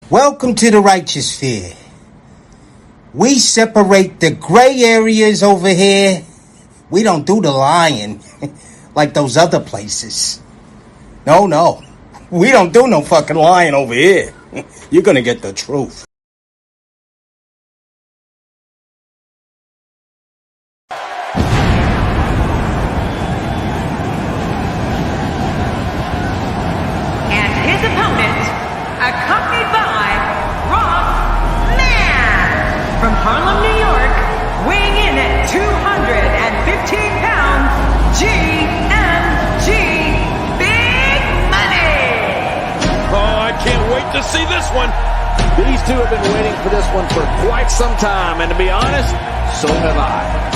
Welcome to the righteous sphere. We separate the gray areas over here. We don't do the lying like those other places. No. We don't do no fucking lying over here. You're gonna get the truth. And his opponent, accompanied by Ross Mann from Harlem, New York, weighing in at 215 pounds, GMG Big Money. Oh, I can't wait to see this one. These two have been waiting for this one for quite some time, and to be honest, so have I.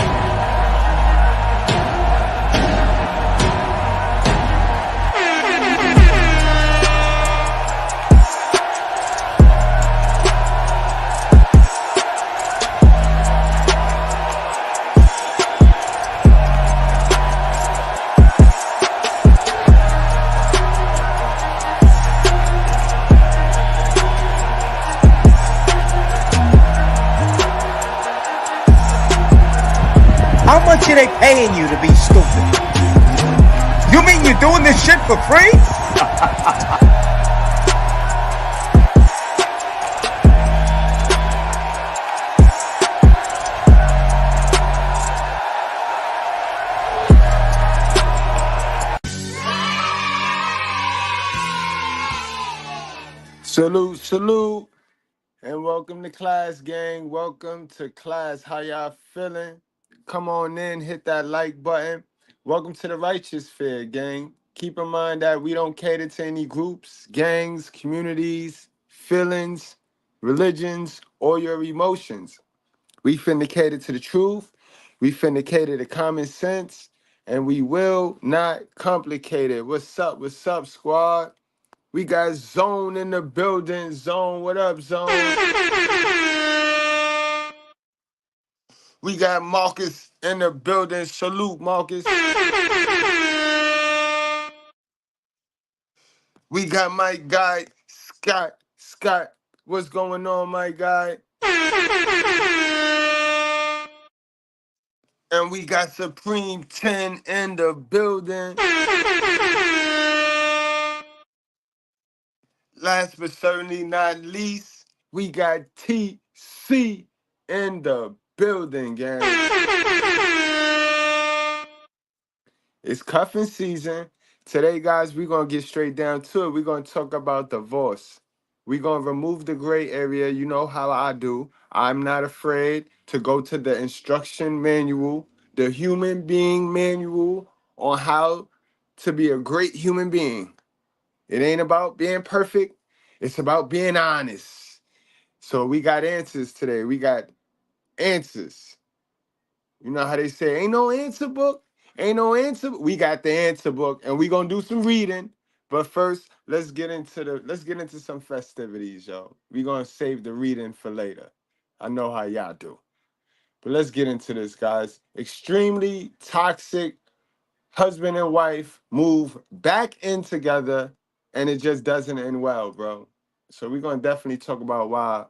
How much are they paying you to be stupid? You mean you're doing this shit for free? Salute, and welcome to class, gang. Welcome to class. How y'all feeling? Come on in, hit that like button. Welcome to the righteous sphere, gang. Keep in mind that we don't cater to any groups, gangs, communities, feelings, religions, or your emotions. We finna cater to the truth. We finna cater to common sense, and we will not complicate it. What's up, squad? We got Zone in the building. Zone, what up, Zone? We got Marcus in the building. Salute, Marcus. We got my guy, Scott. Scott, what's going on, my guy? And we got Supreme 10 in the building. Last but certainly not least, we got TC in the building, gang. It's cuffing season. Today, guys, we're going to get straight down to it. We're going to talk about divorce. We're going to remove the gray area. You know how I do. I'm not afraid to go to the instruction manual, the human being manual on how to be a great human being. It ain't about being perfect. It's about being honest. So we got answers today. We got answers. You know how they say, ain't no answer book? Ain't no answer. We got the answer book, and we gonna do some reading. But first, let's get into some festivities, yo. We gonna save the reading for later. I know how y'all do. But let's get into this, guys. Extremely toxic husband and wife move back in together, and it just doesn't end well, bro. So we're gonna definitely talk about why.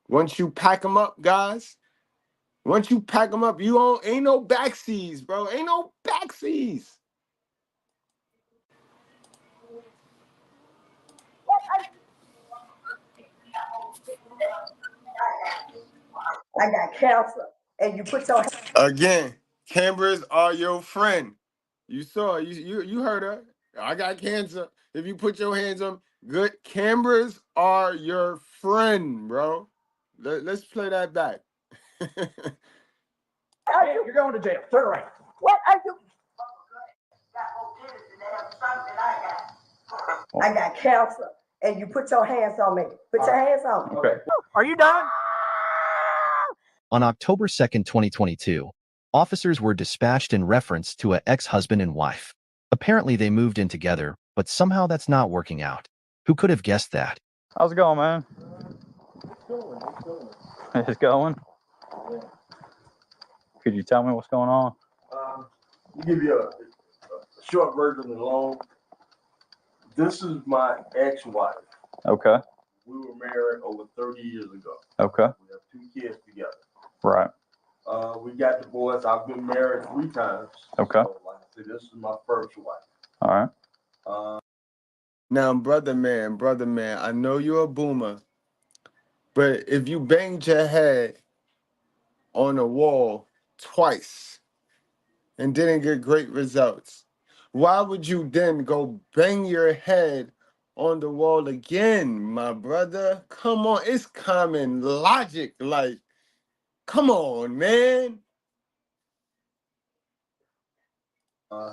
Once you pack them up, guys. Once you pack them up, ain't no backseas, bro. Ain't no backseas. I got cancer, and you put your Again, cameras are your friend. You saw, you heard her. I got cancer. If you put your hands on good, cameras are your friend, bro. Let's play that back. You're going to jail. Turn around. What are you? I got cancer, and you put your hands on me. Put your hands on me. Okay. Are you done? On October 2nd, 2022, officers were dispatched in reference to an ex-husband and wife. Apparently, they moved in together, but somehow that's not working out. Who could have guessed that? How's it going, man? It's going. Could you tell me what's going on? I'll give you a short version of the long. This is my ex-wife. Okay. we were married over 30 years ago. Okay. We have 2 kids together. Right. We got divorced. I've been married 3 times. Okay. So, like I said, this is my first wife. All right. Now, brother man, I know you're a boomer, but if you banged your head on a wall twice and didn't get great results, why would you then go bang your head on the wall again, my brother? Come on, it's common logic. Like, come on, man.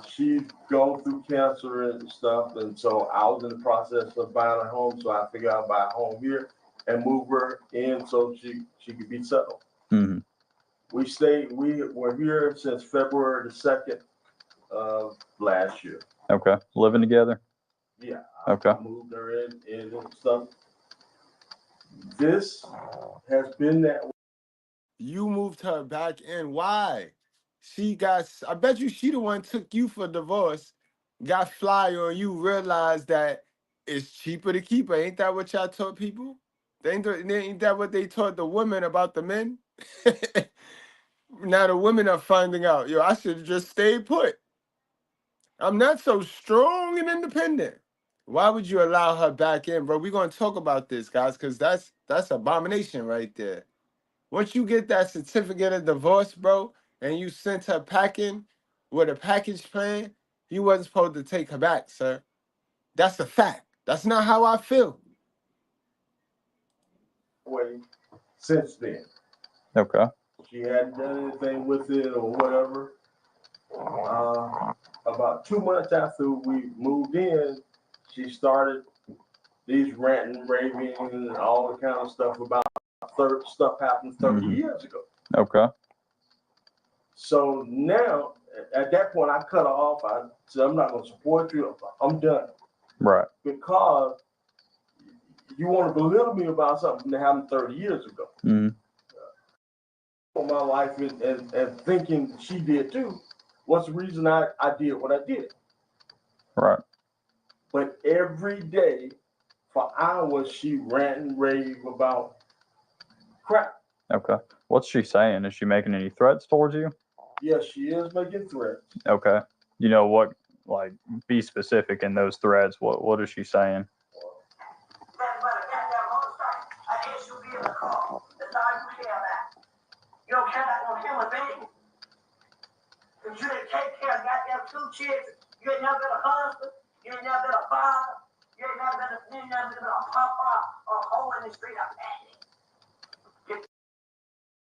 She's going through cancer and stuff, and so I was in the process of buying a home, so I figured I'd buy a home here and move her in so she could be settled. Mm-hmm. We were here since February the 2nd of last year. Okay. Living together? Yeah. Okay. I moved her in and stuff. This has been that way. You moved her back in. Why? I bet you she the one took you for divorce, got fly on you, realized that it's cheaper to keep her. Ain't that what y'all taught people? Ain't that what they taught the women about the men? Now the women are finding out, yo, I should just stay put. I'm not so strong and independent. Why would you allow her back in, bro? We're gonna talk about this, guys, because that's abomination right there. Once you get that certificate of divorce, bro, and you sent her packing with a package plan, you wasn't supposed to take her back, sir. That's a fact. That's not how I feel. Way since then. Okay. She hadn't done anything with it or whatever. About 2 months after we moved in, she started these ranting, raving, and all the kind of stuff about stuff happened 30 years ago. Okay. So now, at that point, I cut her off. I said, I'm not going to support you. I'm done. Right. Because you want to belittle me about something that happened 30 years ago. Mm-hmm. My life and thinking she did too was the reason I did what I did. Right. But every day for hours she ran and raved about crap. Okay. What's she saying? Is she making any threats towards you? Yes, she is making threats. Okay. You know what? Like, be specific in those threats. What is she saying? You don't care about no human being. Because you didn't take care of goddamn 2 kids. You ain't never been a husband. You ain't never been a father. You ain't never been a papa or a hoe in the street of Patty.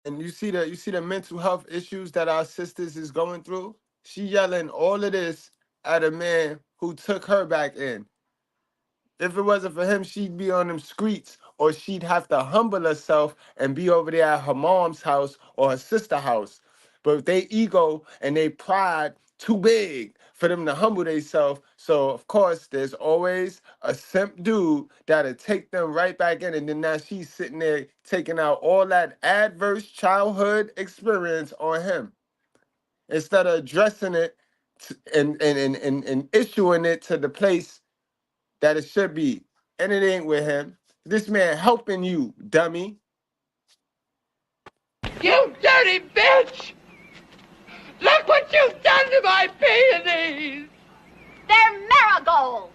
And you see the mental health issues that our sisters is going through? She yelling all of this at a man who took her back in. If it wasn't for him, she'd be on them streets, or she'd have to humble herself and be over there at her mom's house or her sister's house. But they ego and they pride too big for them to humble themselves. So of course, there's always a simp dude that'll take them right back in, and then now she's sitting there taking out all that adverse childhood experience on him instead of addressing it and issuing it to the place that it should be. And it ain't with him. This man helping you, dummy. You dirty bitch! Look what you've done to my peonies! They're marigolds!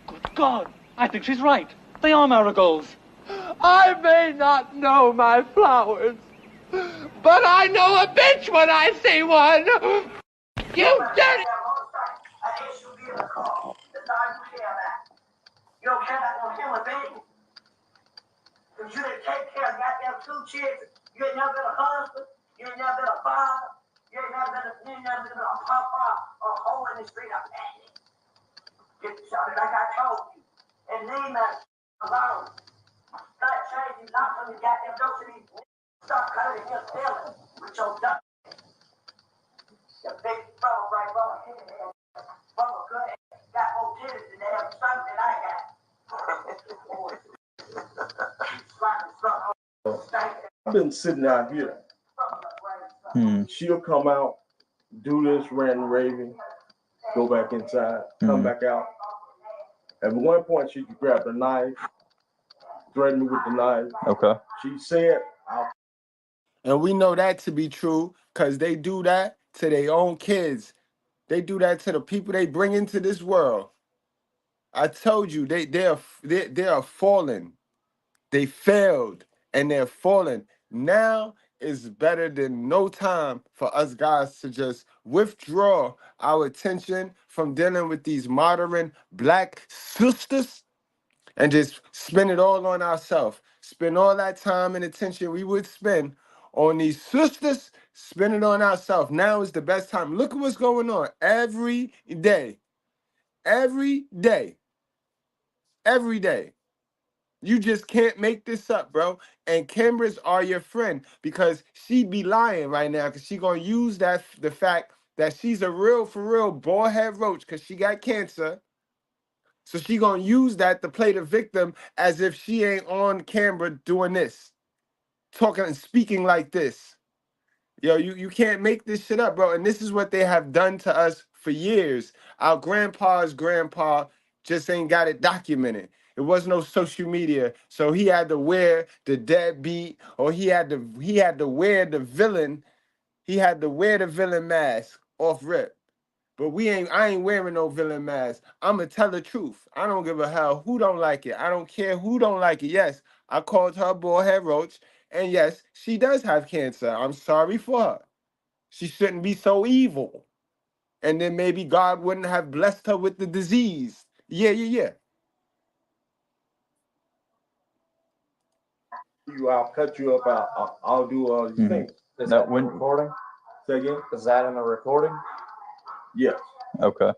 Good God, I think she's right. They are marigolds. I may not know my flowers, but I know a bitch when I see one! You dirty... You don't care about no human being. Because you didn't take care of goddamn 2 kids. You ain't never been a husband. You ain't never been a father. You ain't never been a papa or a hoe in the street of Patty. Get started like I told you. And leave that alone. Start changing, not from the goddamn door to these start cutting your feelings with your duck. You big trouble right over here. Bubba good got more titties than they have son than I got. I've been sitting out here. She'll come out, do this random raving, go back inside, come back out. At one point, she grabbed a knife, threatened me with the knife. Okay. She said, I'll. And we know that to be true because they do that to their own kids. They do that to the people they bring into this world. I told you, they are fallen. They failed and they're falling. Now is better than no time for us guys to just withdraw our attention from dealing with these modern black sisters and just spend it all on ourselves. Spend all that time and attention we would spend on these sisters, spend it on ourselves. Now is the best time. Look at what's going on every day. Every day. Every day. You just can't make this up, bro. And cameras are your friend because she'd be lying right now because she gonna use the fact that she's a real, for real, bald head roach because she got cancer. So she gonna use that to play the victim as if she ain't on camera doing this, talking and speaking like this. Yo, you can't make this shit up, bro. And this is what they have done to us for years. Our grandpa's grandpa just ain't got it documented. It was no social media, so he had to wear the deadbeat, or he had to wear the villain. He had to wear the villain mask off rip. But I ain't wearing no villain mask. I'ma tell the truth. I don't give a hell who don't like it. I don't care who don't like it. Yes, I called her a bald head roach, and yes, she does have cancer. I'm sorry for her. She shouldn't be so evil. And then maybe God wouldn't have blessed her with the disease. Yeah. I'll cut you up. I'll do all these things. Is that when recording? Say again? Is that in the recording? Yes. Okay.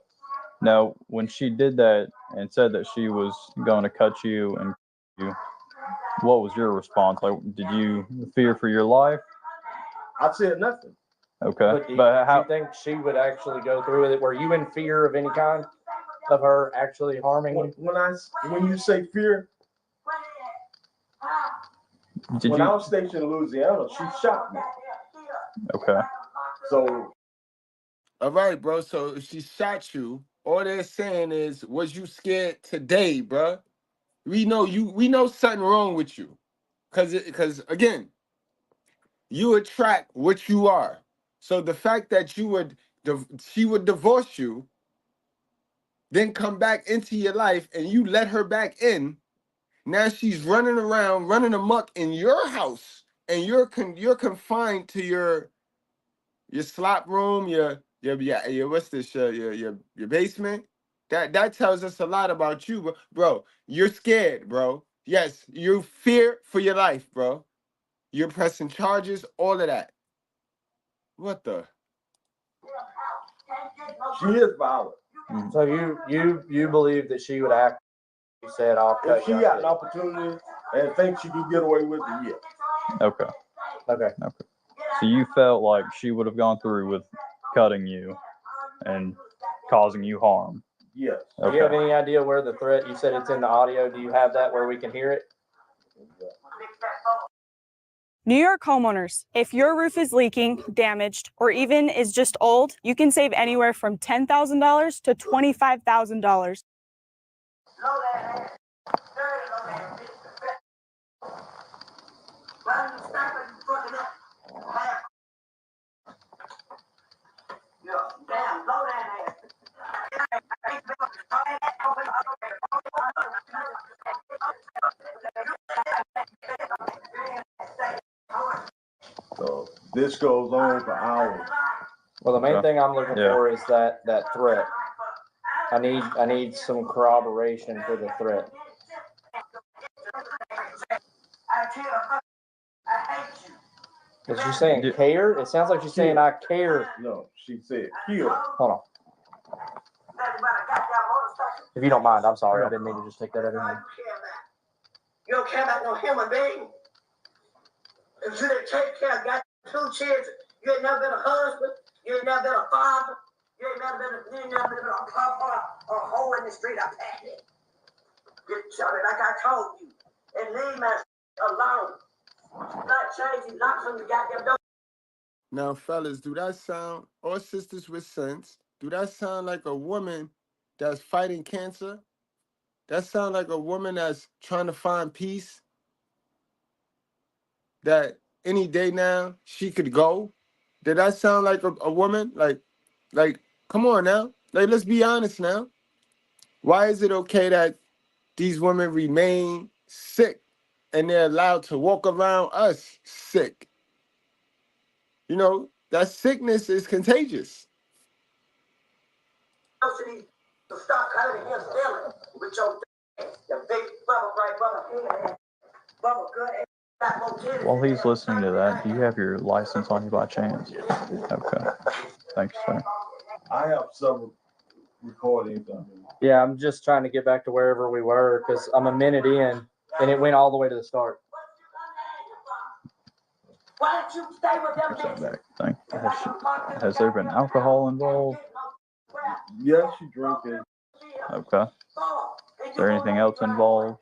Now, when she did that and said that she was going to cut you and you, what was your response? Like, did you fear for your life? I said nothing. Okay. But how do you think she would actually go through with it? Were you in fear of any kind of her actually harming you? When you say fear, when I was stationed in Louisiana, she shot me. Okay. So. All right, bro. So if she shot you, all they're saying is, was you scared today, bro? We know something wrong with you. Cause again, you attract what you are. So the fact that she would divorce you, then come back into your life and you let her back in, now she's running around, running amok in your house, and you're confined to your slop room, your what's this, your basement. That tells us a lot about you, bro. You're scared, bro. Yes, you fear for your life, bro. You're pressing charges, all of that. What the? She is violent. So you believe that she would act? You said, "I'll cut if she got an opportunity and think she can get away with it, yeah." Okay. So you felt like she would have gone through with cutting you and causing you harm? Yes. Okay. Do you have any idea where the threat? You said it's in the audio. Do you have that where we can hear it? New York homeowners, if your roof is leaking, damaged, or even is just old, you can save anywhere from $10,000 to $25,000. So this goes on for hours. Well, the main thing I'm looking for is that threat. I need some corroboration for the threat. Is she saying care? It sounds like she's saying I care. No, she said kill. Hold on. If you don't mind, I'm sorry. I didn't mean to just take that out of your hand. You don't care about no human being. If you didn't take care of got 2 children, you ain't never been a husband, you ain't never been a father, you ain't never been a papa or a hoe in the street. I packed it. Get shot like I told you. And leave my alone. Not changing, not from the goddamn door. Now, fellas, do that sound, or sisters with sense, do that sound like a woman that's fighting cancer? That sound like a woman that's trying to find peace that any day now she could go? Did that sound like a woman? Like, come on now. Like, let's be honest now. Why is it okay that these women remain sick and they're allowed to walk around us sick? You know, that sickness is contagious. To stop coming here stealing with your big bubble right bubble good. While he's listening to that, do you have your license on you by chance? Okay. Thanks, sir. I have several recordings of him. Yeah, I'm just trying to get back to wherever we were because I'm a minute in and it went all the way to the start. Why don't you stay with them? There's that back thing. Has there been alcohol involved? Yes, you drinking. Okay. Is there anything else involved?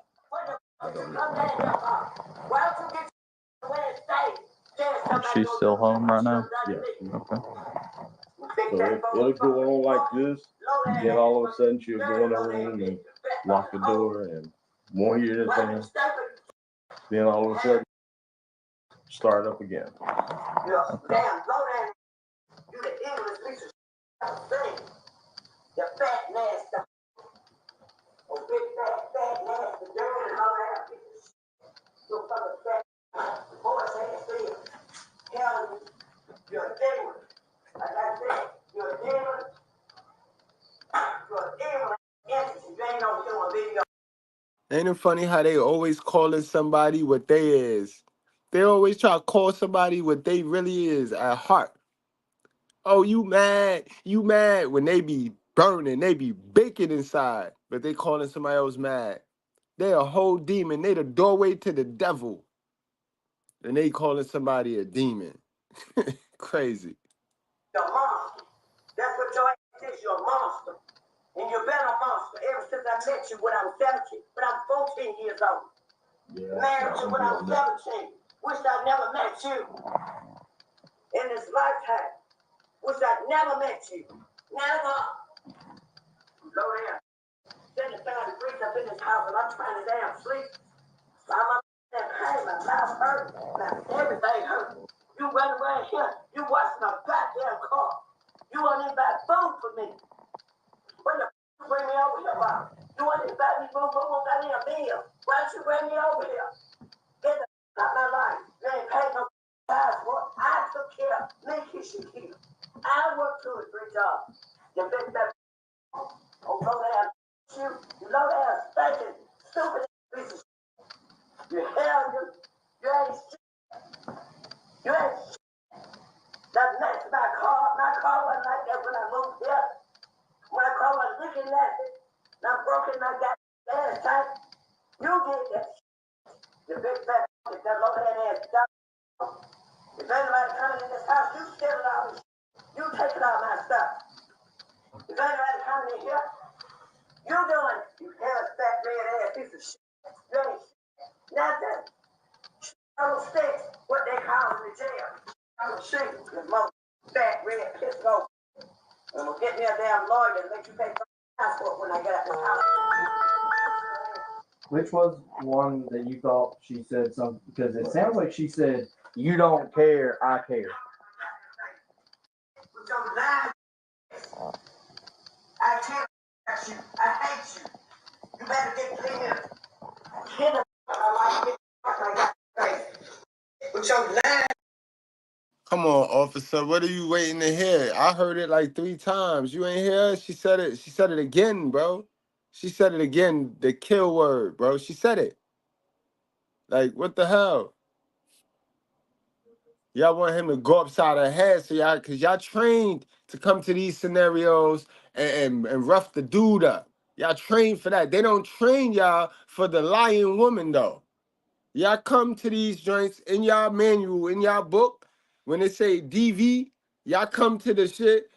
Okay. Is she still home right now? Yes. Okay. So it'll go on like this, and then all of a sudden she'll go in her room and lock the door and won't hear anything. Then all of a sudden start up again. Okay. You fat nasty. Oh, big fat nasty, dirty and all that. You fucking fat boy, say it. Hell, you're a demon. Like I said, you're a demon. You're a demon. Entity. You ain't no doing video. Ain't it funny how they always calling somebody what they is? They always try to call somebody what they really is at heart. Oh, you mad? You mad? When they be burning, they be baking inside, but they calling somebody else mad. They a whole demon. They the doorway to the devil. And they calling somebody a demon. Crazy. You're a monster. That's what your ass is. You're a monster. And you've been a monster ever since I met you when I was 17, when I was 14 years old. Yeah, married you when I was 17. Wish I'd never met you in this lifetime. Wish I'd never met you. Never. Low down. 75 degrees up in this house and I'm trying to damn sleep. I'm up in pain. My mouth hurt. Everything hurt. You run around here. You washing a goddamn car. You want to buy food for me. What the you bring me over here for? You want to buy me food for me a meal? Why don't you bring me over here? Get the out of my life. You ain't paid no price for it. I took care of me, Kishu here. I worked 2 or 3 jobs. You big that oh, low down you low down stinking stupid piece of shit. You hell you ain't shit. You ain't shit. That matched my car. My car wasn't like that when I moved here. My car was looking at it. And I'm broken my goddamn tank. You did that shit. You big fat that low down ass dog. If anybody coming in this house, you steal it all. You take it all my stuff. If anybody coming in here, you doing it. You hell fat red ass piece of shit. You ain't shit. Nothing. Little sticks, what they call in the jail. I'm gonna shoot you, you mother fat red piss off. I'm gonna get me a damn lawyer and make you pay for passport when I get out the house. Which was one that you thought she said something? Because it sounds like she said, "You don't care, I care." With your lies, I can't hurt you. I hate you. You better get clean. Get the I got crazy. With your lies. Come on, officer. What are you waiting to hear? I heard it like 3 times. You ain't hear? She said it. She said it again, bro. She said it again. The kill word, bro. She said it. Like, what the hell? Y'all want him to go upside her head, so y'all, cause y'all trained to come to these scenarios and rough the dude up. Y'all trained for that. They don't train y'all for the lying woman though. Y'all come to these joints in y'all manual, in y'all book, when they say DV, y'all come to the shit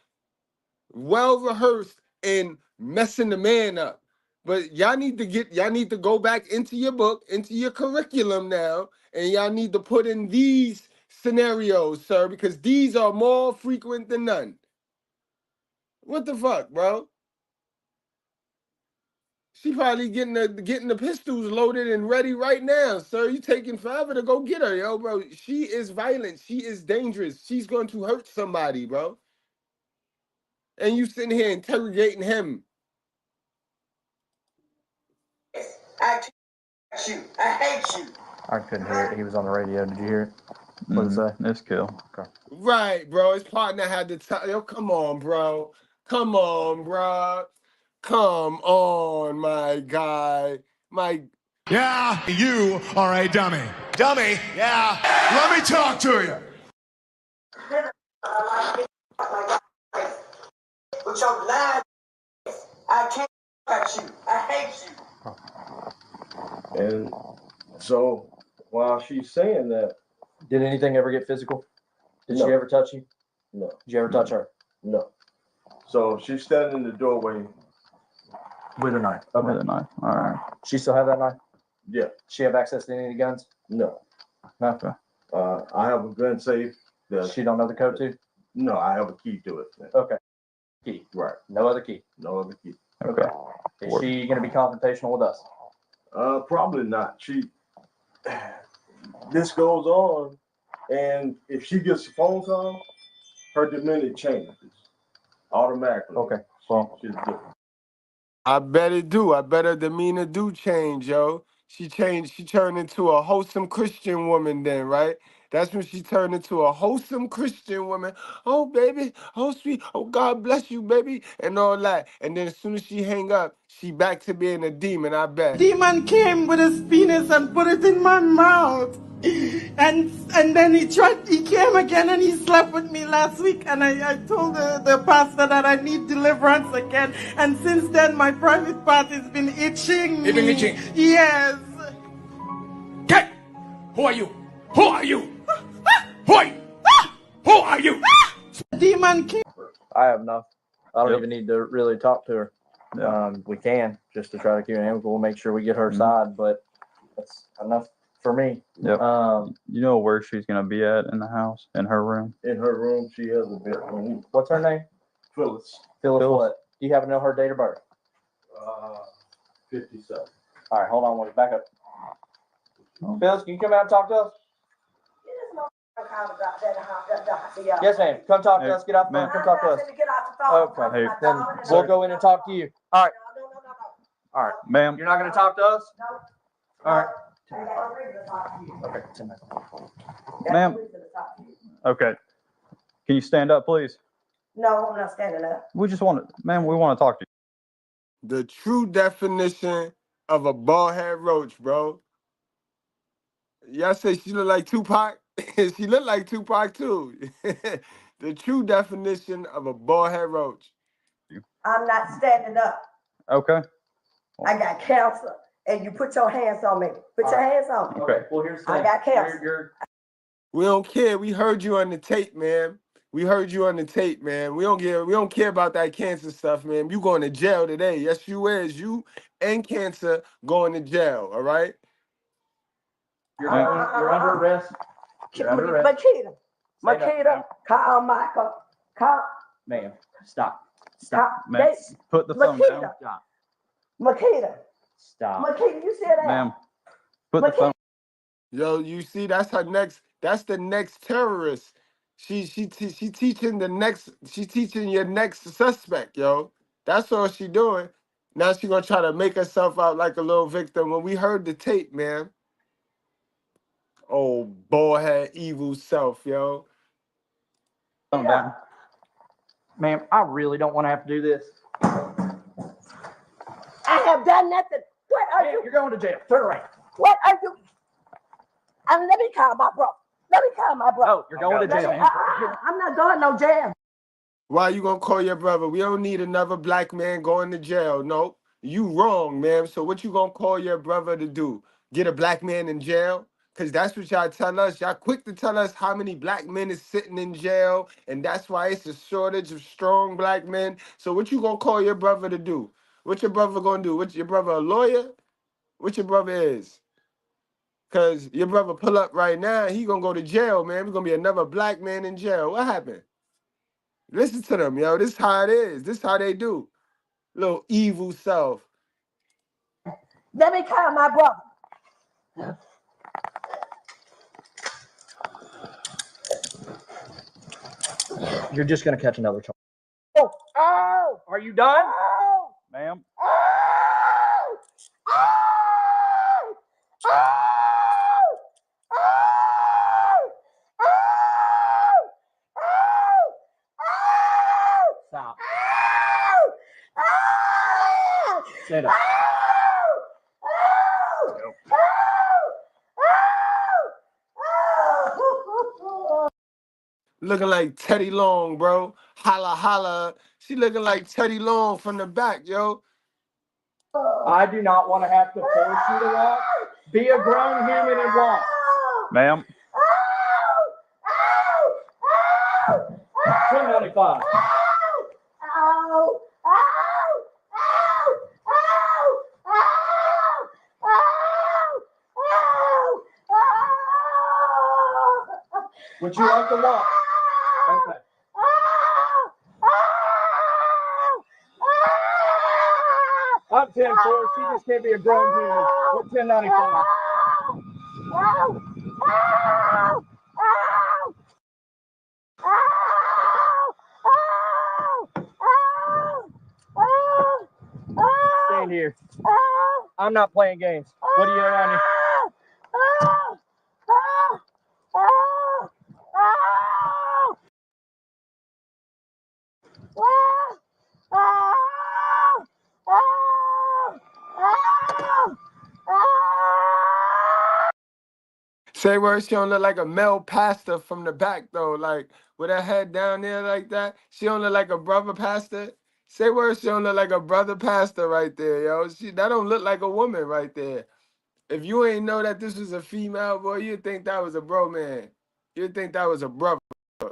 well rehearsed and messing the man up. But y'all need to go back into your book, into your curriculum now, and y'all need to put in these scenarios, sir, because these are more frequent than none. What the fuck, bro? She probably getting the pistols loaded and ready right now, sir. You taking forever to go get her, yo, bro. She is violent. She is dangerous. She's going to hurt somebody, bro. And you sitting here interrogating him. I hate you. I hate you. I couldn't hear it. He was on the radio. Did you hear it? What did it say? It's kill. Okay. Right, bro. His partner had to tell. Yo, come on, bro. Come on, bro. Come on, my guy. Yeah, you are a dummy. Dummy, yeah. Let me talk to you. With your lying, I can't at you. I hate you. And so while she's saying that, Did anything ever get physical? Did No. she ever touch you? no, Did you ever touch her? no. So she's standing in the doorway. With a knife. With Okay. a knife. All right. She still have that knife? Yeah, She have access to any of the guns? no. Okay. I have a gun safe. She don't know the code to? No, I have a key to it. Okay. Key. Right. No other key. No other key. Okay. Is she gonna be confrontational with us? Probably not. This goes on, and if she gets a phone call, her demeanor changes automatically. Okay. Well, She's different. I bet it do. I bet her demeanor do change, yo. She turned into a wholesome Christian woman then, right? That's when she turned into a wholesome Christian woman. Oh, baby. Oh, sweet. Oh, God bless you, baby. And all that. And then as soon as she hang up, she back to being a demon, I bet. Demon came with his penis and put it in my mouth. And then he came again and he slept with me last week, and I told the pastor that I need deliverance again, and since then my private part has been itching. It's been itching? Yes. Okay. Who are you? Who are you? Who are you? Who are you? Demon came. I have enough. I don't Yep. even need to really talk to her. Yeah. We can just to try to keep it amicable. We'll make sure we get her side, but that's enough for me. Yep. You know where she's gonna be at in the house? In her room? In her room, she has a bedroom. What's her name? Phyllis, Phyllis what? Do you happen to know her date of birth? 57. All right, hold on, one back up. Phyllis, can you come out and talk to us? Yes, ma'am. Come talk to us. Get off the phone. Come talk to us. Okay. Hey. Then we'll go in and talk to you. All right. All right. Ma'am. You're not going to talk to us? All right. Okay. 10 minutes. Ma'am. Okay. Can you stand up, please? No, I'm not standing up. We just want to, ma'am, we want to talk to you. The true definition of a bald head roach, bro. Y'all say she look like Tupac? She look like Tupac too. The true definition of a bald head roach. I'm not standing up. Okay. I got cancer, and you put your hands on me. Put your hands on me. Okay. Well, here's the I thing. got cancer. You're We don't care. We heard you on the tape, man. We heard you on the tape, man. We don't care about that cancer stuff, man. You going to jail today. Yes, you is. You and cancer going to jail, all right? you're under arrest. You're under arrest. Makita, call Michael. Call. Ma'am, stop. Ma'am, put the phone down. Makita. Stop. Makita. Stop. Makita, you said that? Ma'am, put the phone. Yo, you see, that's the next terrorist. She teaching your next suspect, yo. That's all she doing. Now she gonna try to make herself out like a little victim. When we heard the tape, man. Oh, bald head evil self, yo. Phone down. Ma'am, I really don't want to have to do this. I have done nothing. What are you? You're going to jail. Turn around. What are you? Let me call my brother. Let me call my brother. No, you're going to jail. I'm not going no jail. Why you gonna call your brother? We don't need another black man going to jail. No, you wrong, man. So what you gonna call your brother to do? Get a black man in jail? Cause that's what y'all tell us. Y'all quick to tell us how many black men is sitting in jail, and that's why it's a shortage of strong black men. So what you gonna call your brother to do? What your brother gonna do? What your brother a lawyer? What your brother is? Cause your brother pull up right now, he gonna go to jail, man. We're gonna be another black man in jail. What happened? Listen to them, yo. This how it is. This how they do. Little evil self. Let me call my brother. You're just gonna catch another charge. Oh, oh, Are you done? oh, Ma'am? oh, oh, oh, Stop. Stand up. Looking like Teddy Long, bro. Holla, holla. She looking like Teddy Long from the back, yo. I do not want to have to force you to walk. Be a grown human and walk. Ma'am? 1095. Would you like to walk? Okay. I'm 10-4. She just can't be a grown human. We're 1095. Stand here. I'm not playing games. What do you have on you? Say where she don't look like a male pastor from the back though, like with her head down there like that. She don't look like a brother pastor. Say where she don't look like a brother pastor right there, yo. That don't look like a woman right there. If you ain't know that this was a female, boy, you'd think that was a bro man. You'd think that was a brother. All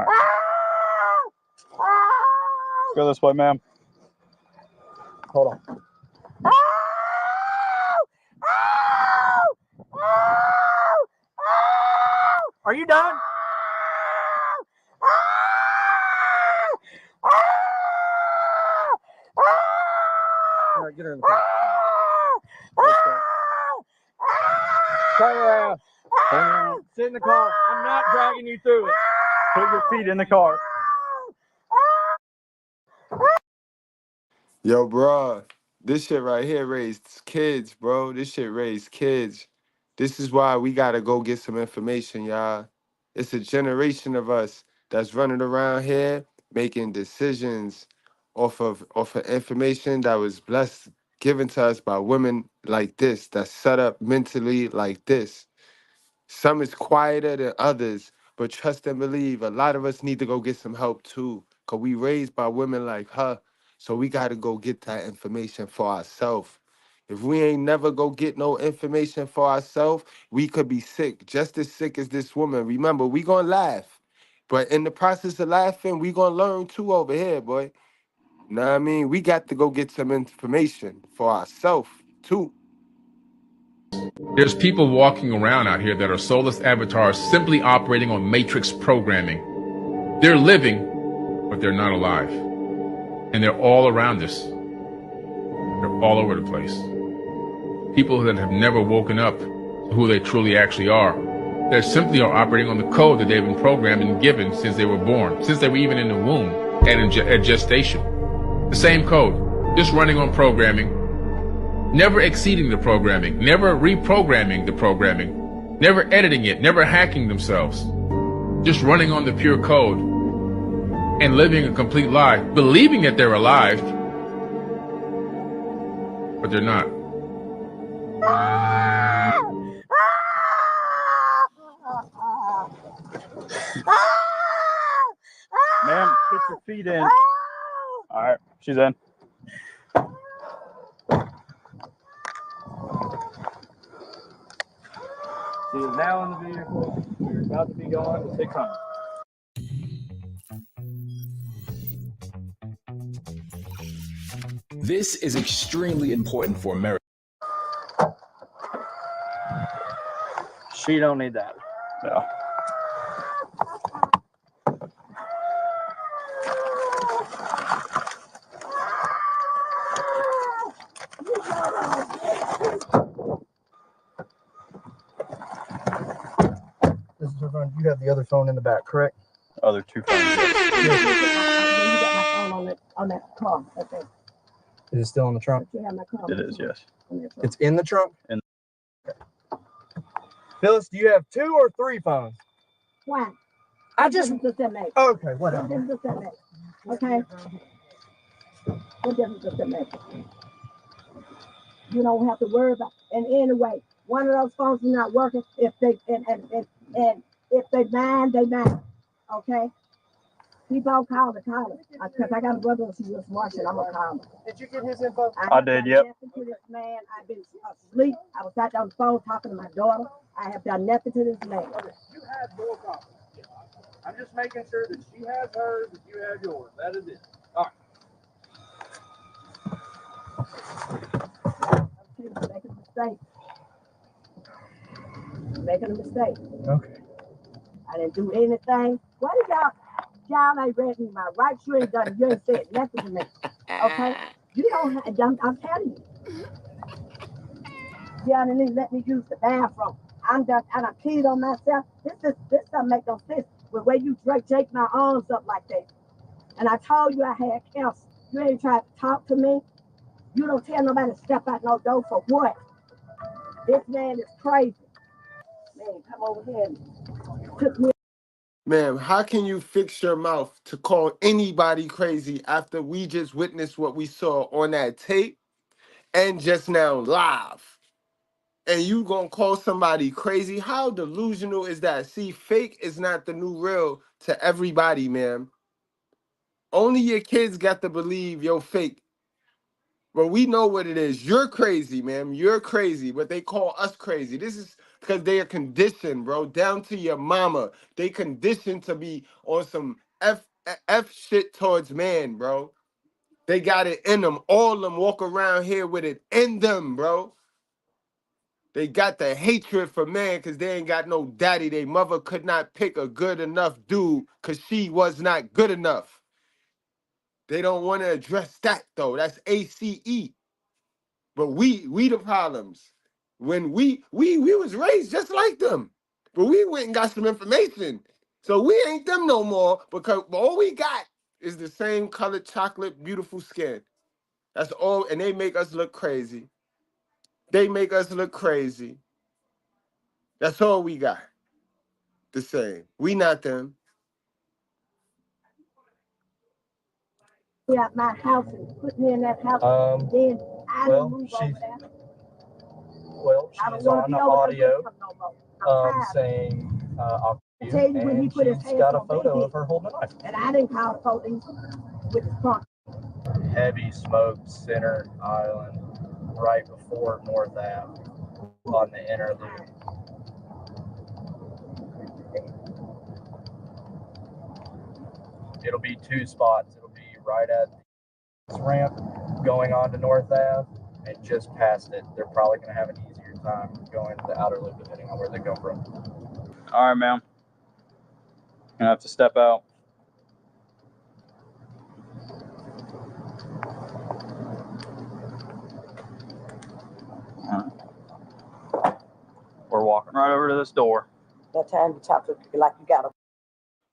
right. Go this way, ma'am. Hold on. Are you done? All right, get her in the car. Turn around. Turn around. Sit in the car. I'm not dragging you through it. Put your feet in the car. Yo, bro, this shit right here raised kids, bro. This shit raised kids. This is why we gotta go get some information, y'all. It's a generation of us that's running around here making decisions off of information that was blessed, given to us by women like this, that's set up mentally like this. Some is quieter than others, but trust and believe, a lot of us need to go get some help too, because we raised by women like her. So we got to go get that information for ourselves. If we ain't never go get no information for ourselves, we could be sick, just as sick as this woman. Remember, we going to laugh. But in the process of laughing, we going to learn too over here, boy. Know what I mean? We got to go get some information for ourselves too. There's people walking around out here that are soulless avatars simply operating on matrix programming. They're living, but they're not alive. And they're all around us. They're all over the place. People that have never woken up to who they truly actually are. They simply are operating on the code that they've been programmed and given since they were born, since they were even in the womb and at gestation. The same code, just running on programming, never exceeding the programming, never reprogramming the programming, never editing it, never hacking themselves, just running on the pure code and living a complete lie, believing that they're alive, but they're not. Ma'am, put your feet in. All right, she's in. She is now in the vehicle. We're about to be going to 600. This is extremely important for America. She don't need that. No. passenger phone. You have the other phone in the back, correct? Other two phones. Then you got my phone on that car. Okay. Is it still in the trunk? You have my car. It is, yes. It's in the trunk? In Phyllis, do you have 2 or 3 phones? Why? I just... What difference does that make? Okay, What whatever. difference does that make? Okay. What difference does that make? You don't have to worry about. And anyway, one of those phones is not working. If they and if they mind, they mind. Okay. Keep on calling. Because I got a brother who's just watching. I'm gonna call him. Did you get his info? I did, yep. To this man, I've been asleep. I was out there on the phone talking to my daughter. I have done nothing to this man. Okay. You have your copy. I'm just making sure that she has hers, that you have yours. That is it. All right. Making a mistake. Okay. I didn't do anything. What did y'all ain't read me my rights? You ain't said nothing to me. Okay? You don't have, I'm telling you. Y'all didn't even let me use the bathroom. I'm done, and I peed on myself. This doesn't make no sense. The way you take my arms up like that. And I told you I had cancer. You ain't tried to talk to me. You don't tell nobody to step out no door for what? This man is crazy. Man, come over here and took me. Ma'am, how can you fix your mouth to call anybody crazy after we just witnessed what we saw on that tape and just now live? And you gonna call somebody crazy? How delusional is that? See, fake is not the new real to everybody, ma'am. Only your kids got to believe you're fake. But we know what it is. You're crazy, ma'am. You're crazy, but they call us crazy. This is because they are conditioned, bro, down to your mama. They conditioned to be on some F shit towards man, bro. They got it in them. All of them walk around here with it in them, bro. They got the hatred for man because they ain't got no daddy. Their mother could not pick a good enough dude because she was not good enough. They don't want to address that, though. That's ACE. But we the problems. When we was raised just like them. But we went and got some information. So we ain't them no more because all we got is the same colored chocolate, beautiful skin. That's all, and they make us look crazy. They make us look crazy. That's all we got. The same. We not them. Yeah, my house and put me in that house. Then I didn't move over there. Well, she's on audio saying, I tell you, when he put his hands got a on photo me, of her holding a knife. and I didn't call the police with his punk. Heavy smoke, center island, right before North Ave, on the inner loop. It'll be 2 spots. It'll be right at this ramp going on to North Ave, and just past it. They're probably going to have an easier time going to the outer loop depending on where they go from. All right, ma'am. Gonna have to step out. All right. We're walking right over to this door. That time you talk to people like you got a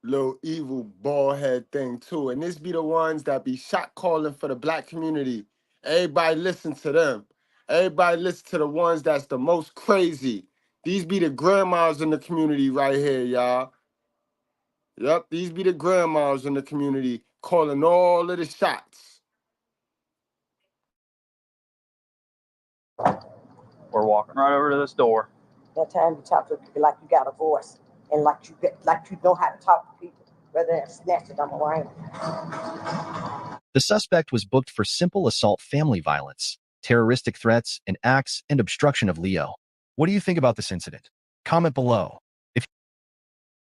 Little evil bald head thing too. And this be the ones that be shot calling for the black community. Everybody listen to them. Everybody listen to the ones that's the most crazy. These be the grandmas in the community right here, y'all. Yep, these be the grandmas in the community calling all of the shots. We're walking right over to this door. That time you talk to people like you got a voice and like you know how to talk to people rather than snatching them around. The suspect was booked for simple assault, family violence, terroristic threats, and acts and obstruction of Leo. What do you think about this incident? Comment below.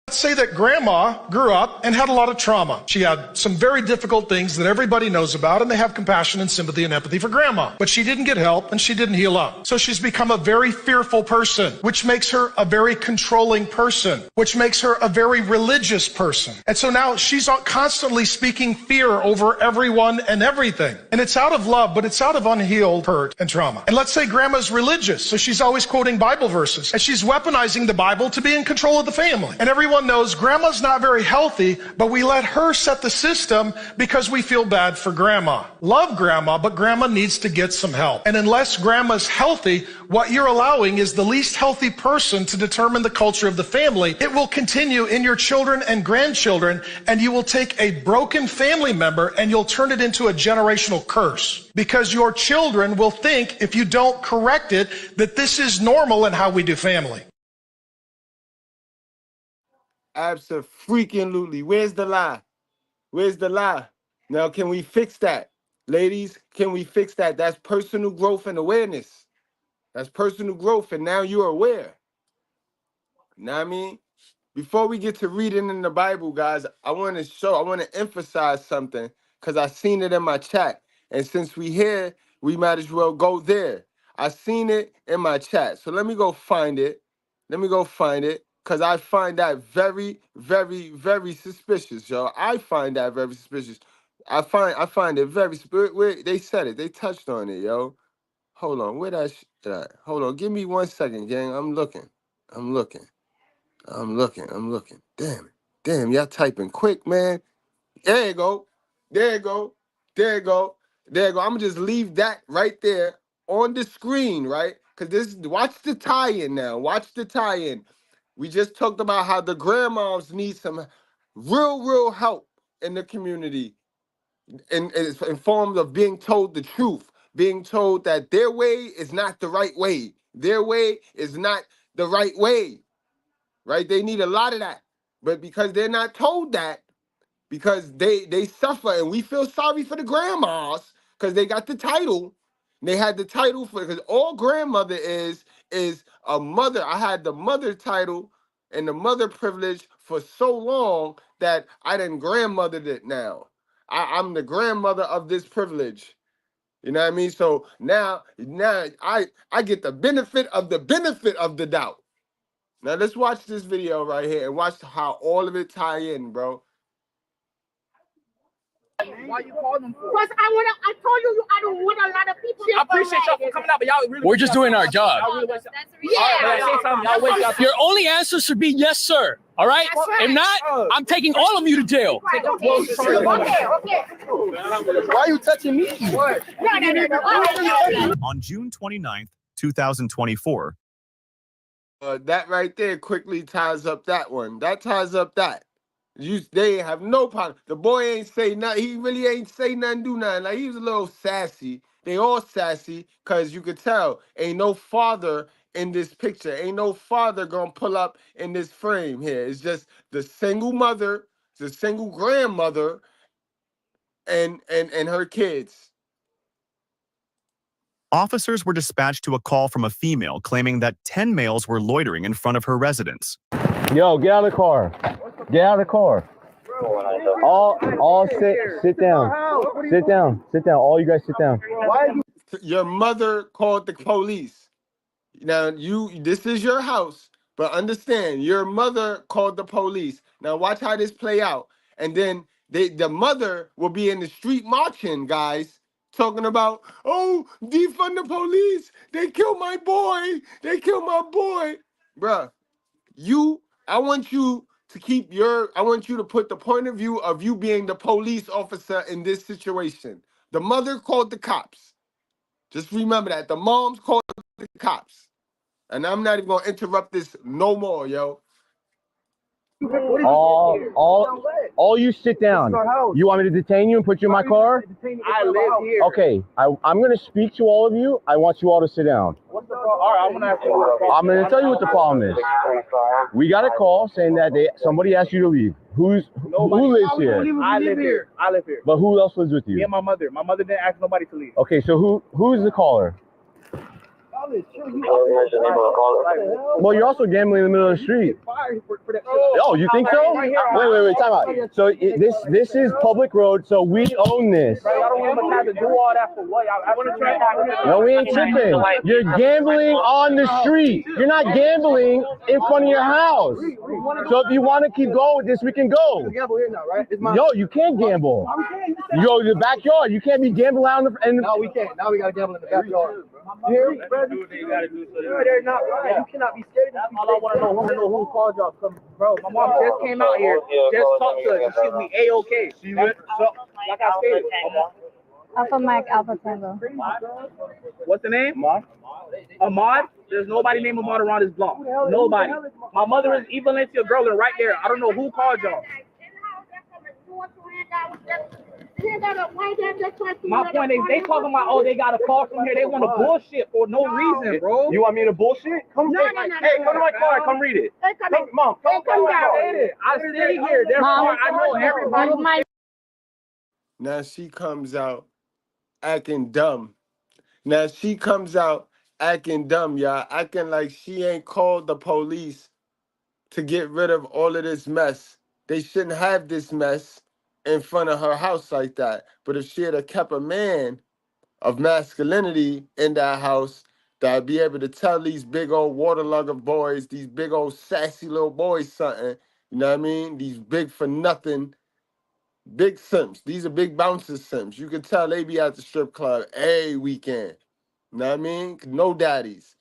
Let's say that grandma grew up and had a lot of trauma. She had some very difficult things that everybody knows about, and they have compassion and sympathy and empathy for grandma. But she didn't get help and she didn't heal up. So she's become a very fearful person, which makes her a very controlling person, which makes her a very religious person. And so now she's constantly speaking fear over everyone and everything. And it's out of love, but it's out of unhealed hurt and trauma. And let's say grandma's religious, so she's always quoting Bible verses, and she's weaponizing the Bible to be in control of the family. And everyone knows grandma's not very healthy, but we let her set the system because we feel bad for grandma. Love grandma, but grandma needs to get some help. And unless grandma's healthy, what you're allowing is the least healthy person to determine the culture of the family. It will continue in your children and grandchildren, and you will take a broken family member and you'll turn it into a generational curse. Because your children will think, if you don't correct it, that this is normal in how we do family. Abso-freaking-lutely. Where's the lie? Where's the lie? Now, can we fix that? Ladies, can we fix that? That's personal growth and awareness. That's personal growth, and now you're aware. You know what I mean? Before we get to reading in the Bible, guys, I want to emphasize something because I seen it in my chat. And since we here, we might as well go there. I seen it in my chat. So let me go find it. Because I find that very, very, very suspicious, yo. I find that very suspicious. I find it very suspicious. They said it. They touched on it, yo. Hold on. Where that shit at? Hold on. Give me 1 second, gang. I'm looking. Damn it. Damn, y'all typing quick, man. There you go. I'm going to just leave that right there on the screen, right? Because watch the tie-in now. Watch the tie-in. We just talked about how the grandmoms need some real help in the community in forms of being told the truth, being told that their way is not the right way. Their way is not the right way, right? They need a lot of that. But because they're not told that, because they suffer, and we feel sorry for the grandmas because they got the title. They had the title because all grandmother is a mother. I had the mother title and the mother privilege for so long that I done grandmothered it now. I'm the grandmother of this privilege. You know what I mean? So now I get the benefit of the doubt. Now let's watch this video right here and watch how all of it tie in, bro. Why you calling them for? Because I told you I don't want a lot of people. I appreciate y'all for coming out, but y'all really. We're just doing our job. Your only answer should be yes, sir. All right? If not, I'm taking all of you to jail. Okay. Why are you touching me? On June 29th, 2024. That right there quickly ties up that one. That ties up that. They have no problem. The boy ain't say nothing. He really ain't say nothing, do nothing. Like, he was a little sassy. They all sassy because you could tell ain't no father in this picture. Ain't no father gonna pull up in this frame here. It's just the single mother, the single grandmother, and her kids. Officers were dispatched to a call from a female claiming that 10 males were loitering in front of her residence. Yo, get out of the car. Get out of the car. All sit down. Sit down. All you guys sit down. Your mother called the police. Now this is your house, but understand your mother called the police. Now watch how this play out. And then the mother will be in the street marching, guys, talking about, oh, defund the police. They killed my boy. Bruh, I want you to put the point of view of you being the police officer in this situation. The mother called the cops. Just remember that. The moms called the cops. And I'm not even going to interrupt this no more, yo. All you sit down. You want me to detain you and put you in my car? I live here. Okay, I'm going to speak to all of you. I want you all to sit down. What's the problem? All right, I'm going to ask you. I'm going to tell you what the problem is. We got a call saying that somebody asked you to leave. Who lives here? I live here. But who else lives with you? Me and my mother. My mother didn't ask nobody to leave. Okay, so who's the caller? Well, you're also gambling in the middle of the street. Oh, you think so? Wait, time out. So this is public road, so we own this. I don't want to do all that for what? I want to try to. No, we ain't tripping. You're gambling on the street. You're not gambling in front of your house. So if you want to keep going with this, we can go. Yo, you can't gamble. Yo, the backyard. You can't be gambling out in the. No, we can't. Now we got to gamble in the backyard. You not right. You cannot be scared of this. All I want to know who called y'all. Bro, my mom just came out here, just talked to us, and she we A-okay. Like I stated. Alpha Mike, Alpha Tango. What's the name? Ahmad? There's nobody named Ahmad around this block. Nobody. My mother is Valencia Berlin right there. I don't know who called y'all. My point is, they talking about, oh, they got a call from here. They want to bullshit for no reason, bro. You want me to bullshit? Come Hey, come to my car. Come read it. Mom, come down. I stay here. Therefore, I know everybody. Now she comes out acting dumb. Now she comes out acting dumb, y'all. Acting like she ain't called the police to get rid of all of this mess. They shouldn't have this mess in front of her house like that. But if she had kept a man of masculinity in that house that'd be able to tell these big old waterlugger boys, these big old sassy little boys something, you know what I mean? These big for nothing, big simps. These are big bouncer simps. You can tell they be at the strip club every weekend. You know what I mean? No daddies.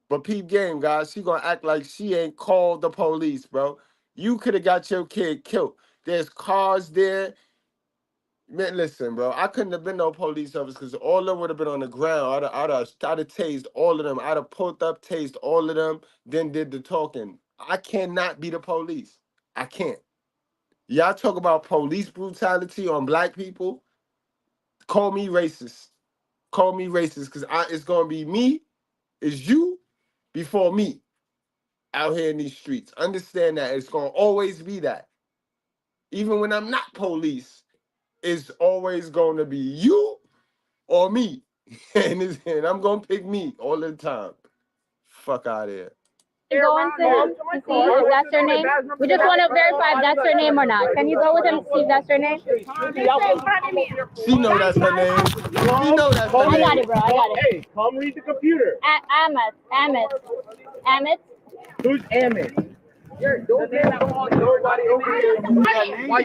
But peep game, guys. She gonna act like she ain't called the police, bro. You could have got your kid killed. There's cars there. Man, listen, bro. I couldn't have been no police officer because all of them would have been on the ground. I'd have tased all of them. I'd have pulled up, tased all of them, then did the talking. I cannot be the police. I can't. Y'all talk about police brutality on black people. Call me racist. Call me racist because it's going to be me, it's you, before me out here in these streets. Understand that. It's going to always be that. Even when I'm not police, it's always going to be you or me. and I'm going to pick me all the time. Fuck out of here. You go into him to see if that's your name? We just want to verify if that's your name or not. Can you go with him to see if that's your name? She know that's her name. She know that's her name. I got it, bro. I got it. Hey, come read the computer. Amit. Who's Amit? Why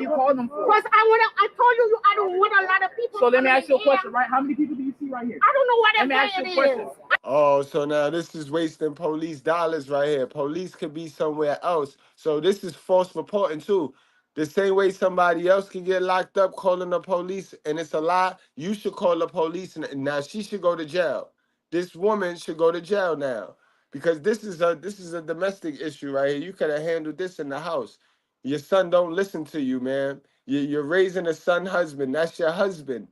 you calling them for? Because I told you I don't want a lot of people. So let me ask you a question, right? How many people do you see right here? I don't know what let me ask you a question. Oh, so now this is wasting police dollars right here. Police could be somewhere else. So this is false reporting too. The same way somebody else can get locked up calling the police and it's a lie, you should call the police and now she should go to jail. This woman should go to jail now. Because this is a domestic issue right here. You could have handled this in the house. Your son don't listen to you, man. You're raising a son husband. That's your husband.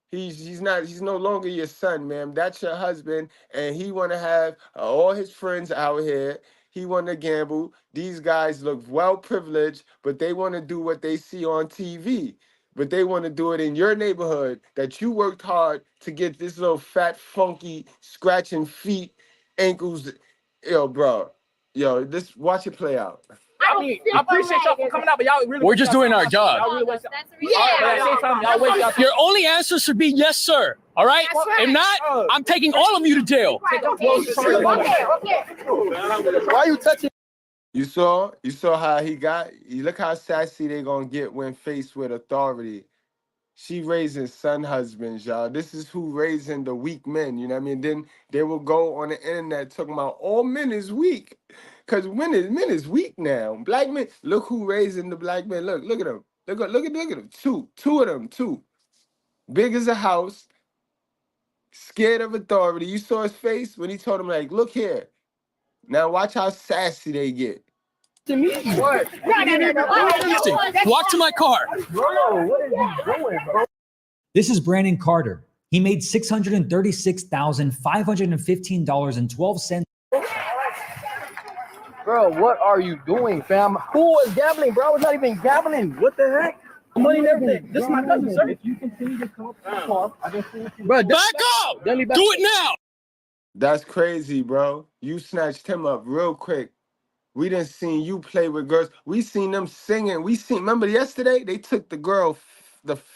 He's no longer your son, man. That's your husband, and he want to have all his friends out here. He want to gamble. These guys look well privileged, but they want to do what they see on TV. But they want to do it in your neighborhood that you worked hard to get this little fat, funky, scratching feet, ankles. Yo, bro. Yo, watch it play out. I appreciate y'all for coming out, but y'all really. We're just doing our job. Your only answer should be yes, sir. All right? If not, I'm taking all of you to jail. Why are you touching? You saw how he got. You look how sassy they gonna get when faced with authority. She raising son husbands, y'all. This is who raising the weak men. You know what I mean? Then they will go on the internet talking about all men is weak, cause men is weak now. Black men. Look who raising the black men. Look at them. Look at them. Two of them. Big as a house. Scared of authority. You saw his face when he told him like, look here. Now watch how sassy they get. To me, what? Walk to my car. Bro, what is he doing, bro? This is Brandon Carter. He made $636,515.12. Bro, what are you doing, fam? Who was gambling, bro? I was not even gambling. What the heck? Money and everything. This is my cousin, sir. If you continue to come up to the car, I can see you. Bro, back up! Do it now! That's crazy, bro. You snatched him up real quick. We done seen you play with girls. We seen them singing. Remember yesterday? They took the girl,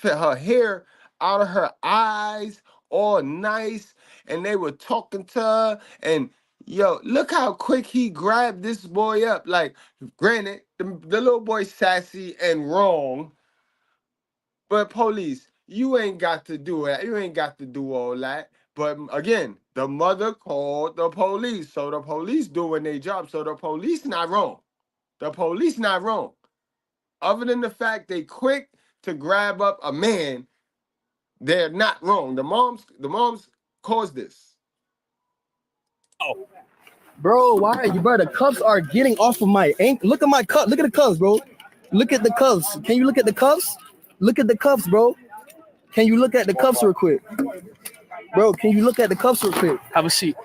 her hair out of her eyes, all nice, and they were talking to her. And yo, look how quick he grabbed this boy up. Like, granted, the little boy sassy and wrong, but police, you ain't got to do it. You ain't got to do all that. But again, the mother called the police. So the police doing their job. So the police not wrong. The police not wrong. Other than the fact they quick to grab up a man, they're not wrong. The moms caused this. Bro, why? Bro, the cuffs are getting off of my ankle. Look at my cuff. Look at the cuffs, bro. Look at the cuffs. Can you look at the cuffs? Look at the cuffs, bro. Can you look at the cuffs real quick? Bro, can you look at the cuffs real quick? Have a seat.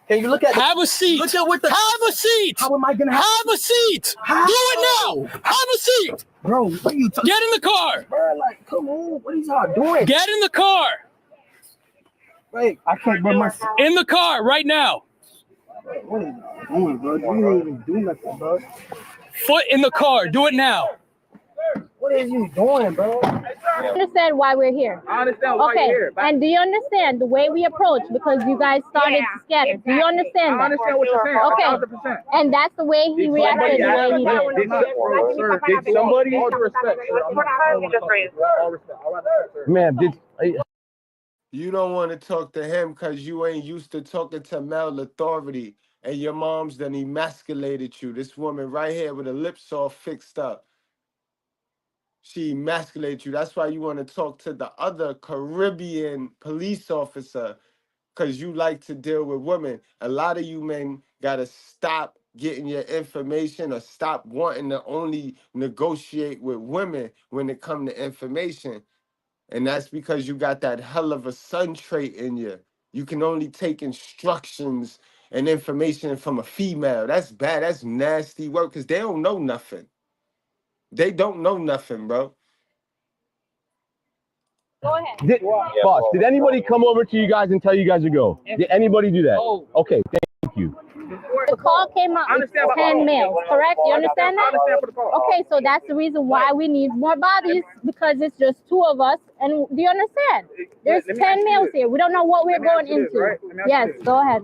Can you look at Have a seat. Look at what the Have a seat. How am I gonna have a seat? How? Do it now. Have a seat. Bro, what are you talking? Get in the car. Bro, like, come on. What are y'all doing? Get in the car. Wait, I can't bring my In the car right now. What are you doing, bro? You didn't even do nothing, bro. Foot in the car. Do it now. What are you doing, bro? I understand why we're here. I understand why you're here. And do you understand the way we approach because you guys started to scatter? Do you understand that? I understand what you're saying. Okay. 100%. And that's the way he reacted the way he did. Sir, did somebody? All due respect, sir. All respect. All right, sir. Man, You don't want to talk to him because you ain't used to talking to male authority, and your mom's done emasculated you. This woman right here with her lips all fixed up. She emasculated you. That's why you want to talk to the other Caribbean police officer, because you like to deal with women. A lot of you men got to stop getting your information or stop wanting to only negotiate with women when it comes to information. And that's because you got that hell of a son trait in you. You can only take instructions and information from a female. That's bad. That's nasty work because they don't know nothing. They don't know nothing, bro. Go ahead. Boss, did anybody come over to you guys and tell you guys to go? Did anybody do that? Okay, thank you. The call came out with 10 males, correct? You understand that? Okay, so that's the reason why we need more bodies, because it's just 2 of us. And do you understand? There's 10 males here. We don't know what we're going into. Yes, go ahead.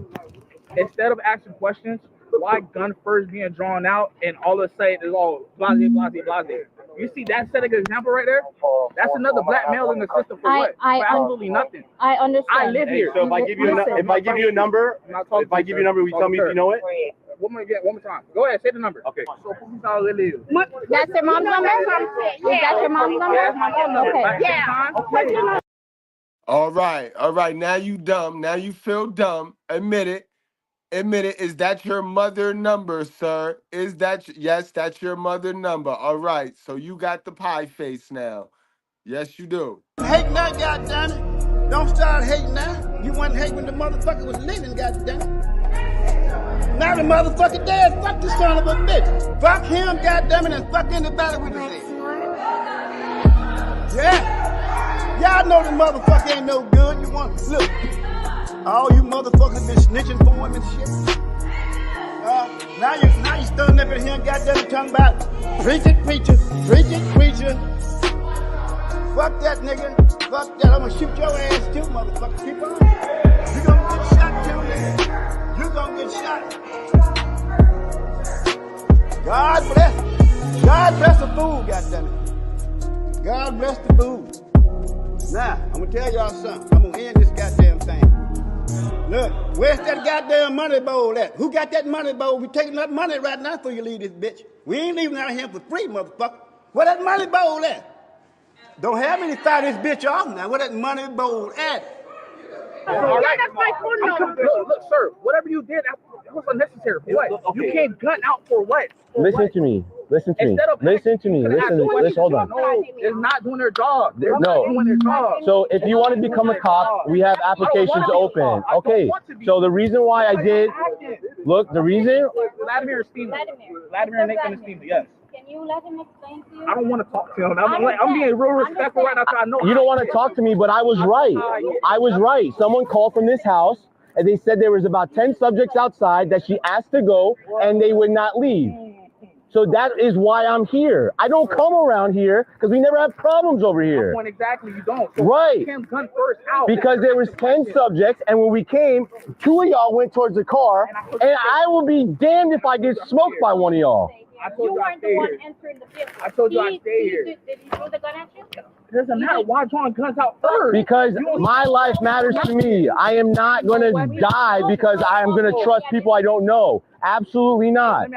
Instead of asking questions, why gun first being drawn out and all of a sudden it's all blase, blase, blase. You see that setting example right there? That's another black male in the system for what? For absolutely nothing. I understand. I live here. So if I give you a number, will you tell me if you know it? One more time. Go ahead, say the number. Okay. So that's your mom's number? Is that your mom's number? Yeah, that's my mom's number. Okay. Yeah. All right. Now you dumb. Now you feel dumb. Admit it. Is that your mother number, sir? Yes, that's your mother number. All right. So you got the pie face now. Yes, you do. Hating that, goddammit. Don't start hating now. You wasn't hating when the motherfucker was living, goddammit. Now the motherfucker dead. Fuck the son of a bitch. Fuck him, goddammit, and fuck anybody with his head. Yeah. Y'all know the motherfucker ain't no good. You want look. All you motherfuckers been snitching for him and shit. Now you standing up in here and goddamn talking about preaching. Fuck that nigga. Fuck that. I'm gonna shoot your ass too, motherfucker. Keep on. You gonna get shot too, nigga. You gonna get shot. God bless the fool, goddammit. God bless the fool. Now, I'm gonna tell y'all something. I'm gonna end this goddamn thing. Look, where's that goddamn money bowl at? Who got that money bowl? We taking that money right now before you leave this bitch. We ain't leaving out here for free, motherfucker. Where that money bowl at? Don't have any fire this bitch off now. Where that money bowl at? All right, that's my phone number. Look, sir, whatever you did, that was unnecessary. For what? Okay. You can't gun out for what? Listen to me. Listen, hold on. No, it's not doing their job. They're not doing their job. So if you want to become a cop, we have applications open. Okay. So the reason why I did, the reason. Vladimir and Nathan is Steven, yes. Can you let him explain to you? I don't want to talk to him. I'm being real respectful right now. I know. You don't want to talk to me, but I was right. Someone called from this house and they said there was about 10 subjects outside that she asked to go, and they would not leave. So that is why I'm here. I don't come around here because we never have problems over here. Point exactly, you don't. So right. Gun first out. Because there was 10 subjects, and when we came, 2 of y'all went towards the car, and I will be damned if I get smoked by one of y'all. I told you weren't the one entering the vehicle. I told you I stay here. Did he throw the gun at you? It doesn't matter. Why drawing guns out first? Because my life matters to me. I am not going to die because I am going to trust people I don't know. Absolutely not.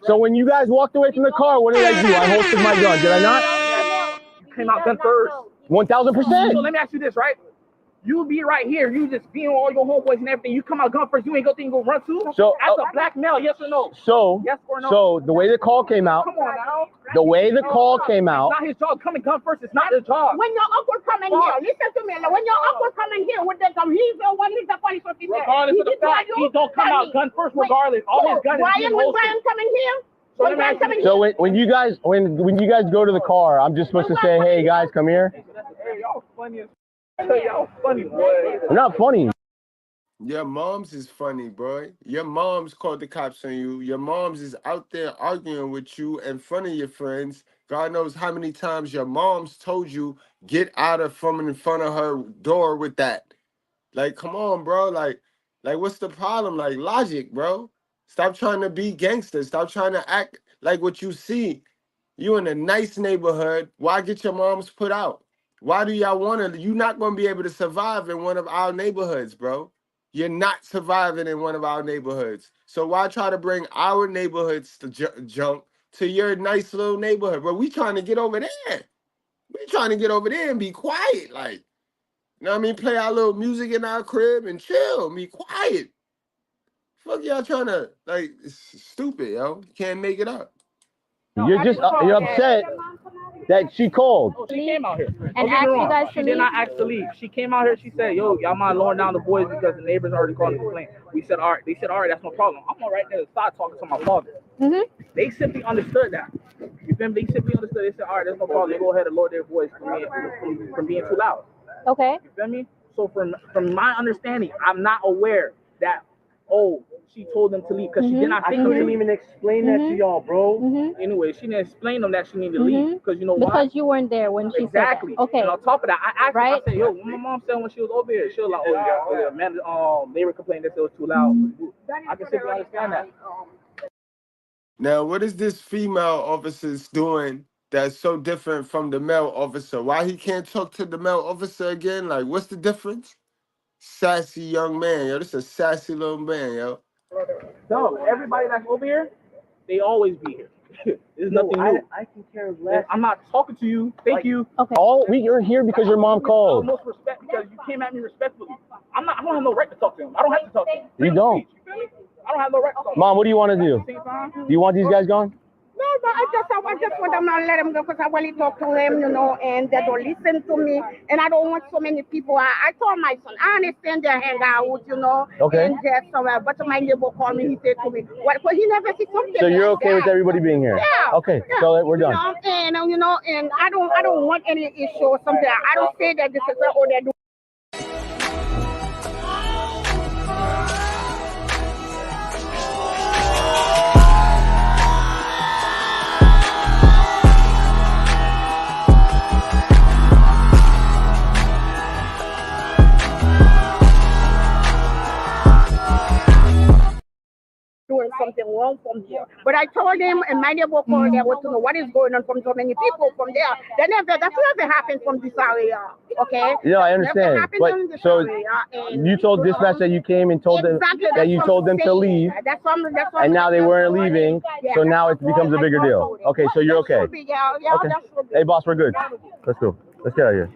So when you guys walked away from the car, what did I do? I holstered my gun. Did I not? You came out gun first. 1,000%. So let me ask you this, right? You be right here, you just being all your homeboys and everything. You come out gun first, you ain't go think you go run too? So as a black male, yes or no? So, yes or no? So the way the call came out, come on now. The way the call came out. It's not his job. Coming gun first, it's not his job. When your uncle come in here, listen to me. When your uncle come in here with the gun, he's the one who's the police officer. Regardless of the fact, he don't come out gun first regardless. All his guns Brian, when Brian come in here? So when you guys go to the car, I'm just supposed to say, hey guys, come here. Hey, y'all funny as y'all funny, boy. I'm not funny. Your mom's is funny, bro. Your mom's called the cops on you. Your mom's is out there arguing with you in front of your friends. God knows how many times your mom's told you, get out of from in front of her door with that. Like, come on, bro. Like what's the problem? Like, logic, bro. Stop trying to be gangster. Stop trying to act like what you see. You in a nice neighborhood. Why get your moms put out? Why do y'all want to? You're not going to be able to survive in one of our neighborhoods, bro. You're not surviving in one of our neighborhoods. So why try to bring our neighborhoods to junk to your nice little neighborhood? But we trying to get over there. We trying to get over there and be quiet. Like, you know what I mean? Play our little music in our crib and chill. Be quiet. Fuck y'all trying to, like, it's stupid, yo. You can't make it up. You're upset that she called. She came out here. And asked you guys to She did not ask to leave. She came out here. She said, yo, y'all mind lowering down the boys because the neighbors already called a complaint. We said, all right. They said, all right, that's no problem. I'm on right there side talking to my father. They simply understood that. You feel me? They simply understood. They said, all right, there's no problem. They go ahead and lower their voice from being too loud. Okay. You feel me? So from my understanding, I'm not aware that, oh, she told them to leave because she did not think I couldn't even explain that to y'all, bro. Anyway, she didn't explain them that she needed to leave because you know why? Because you weren't there when she said that. Okay. And on top of that, I asked her, I said, yo, my mom said when she was over here, she was like, oh yeah, man, they were complaining that it was too loud. I can simply understand that. Now, what is this female officer's doing that's so different from the male officer? Why he can't talk to the male officer again? Like, what's the difference? Sassy young man, yo. This is a sassy little man, yo. No, everybody that's over here, they always be here. There's nothing new. I can care less. I'm not talking to you. Thank you. Okay. You're here because your mom called. Most respect because you came at me respectfully. I don't have no right to talk to him. I don't have to talk to him. You don't. I don't have no right to talk to him. Mom, what do you want to do? Do you want these guys gone? No, but I just want them to let them go because I really talk to them, you know, and they don't listen to me. And I don't want so many people. I told my son, I understand they hang out, you know. Okay. And just but my neighbor called me, he said to me, what? But he never said something. So you're okay like with everybody being here? Yeah. Okay, so we're done. You know, and I don't want any issue or something. I don't say that this is what they're doing. Doing something wrong from here. But I told them, and my neighbor called, they want to know what is going on from so many people from there. That's never happened from this area, okay? Yeah, I understand. But so you told dispatch that you came and told them that you told them to leave, and now they weren't leaving, so now it becomes a bigger deal. Okay, so you're okay. Okay. Hey, boss, we're good. Let's go. Let's get out of here.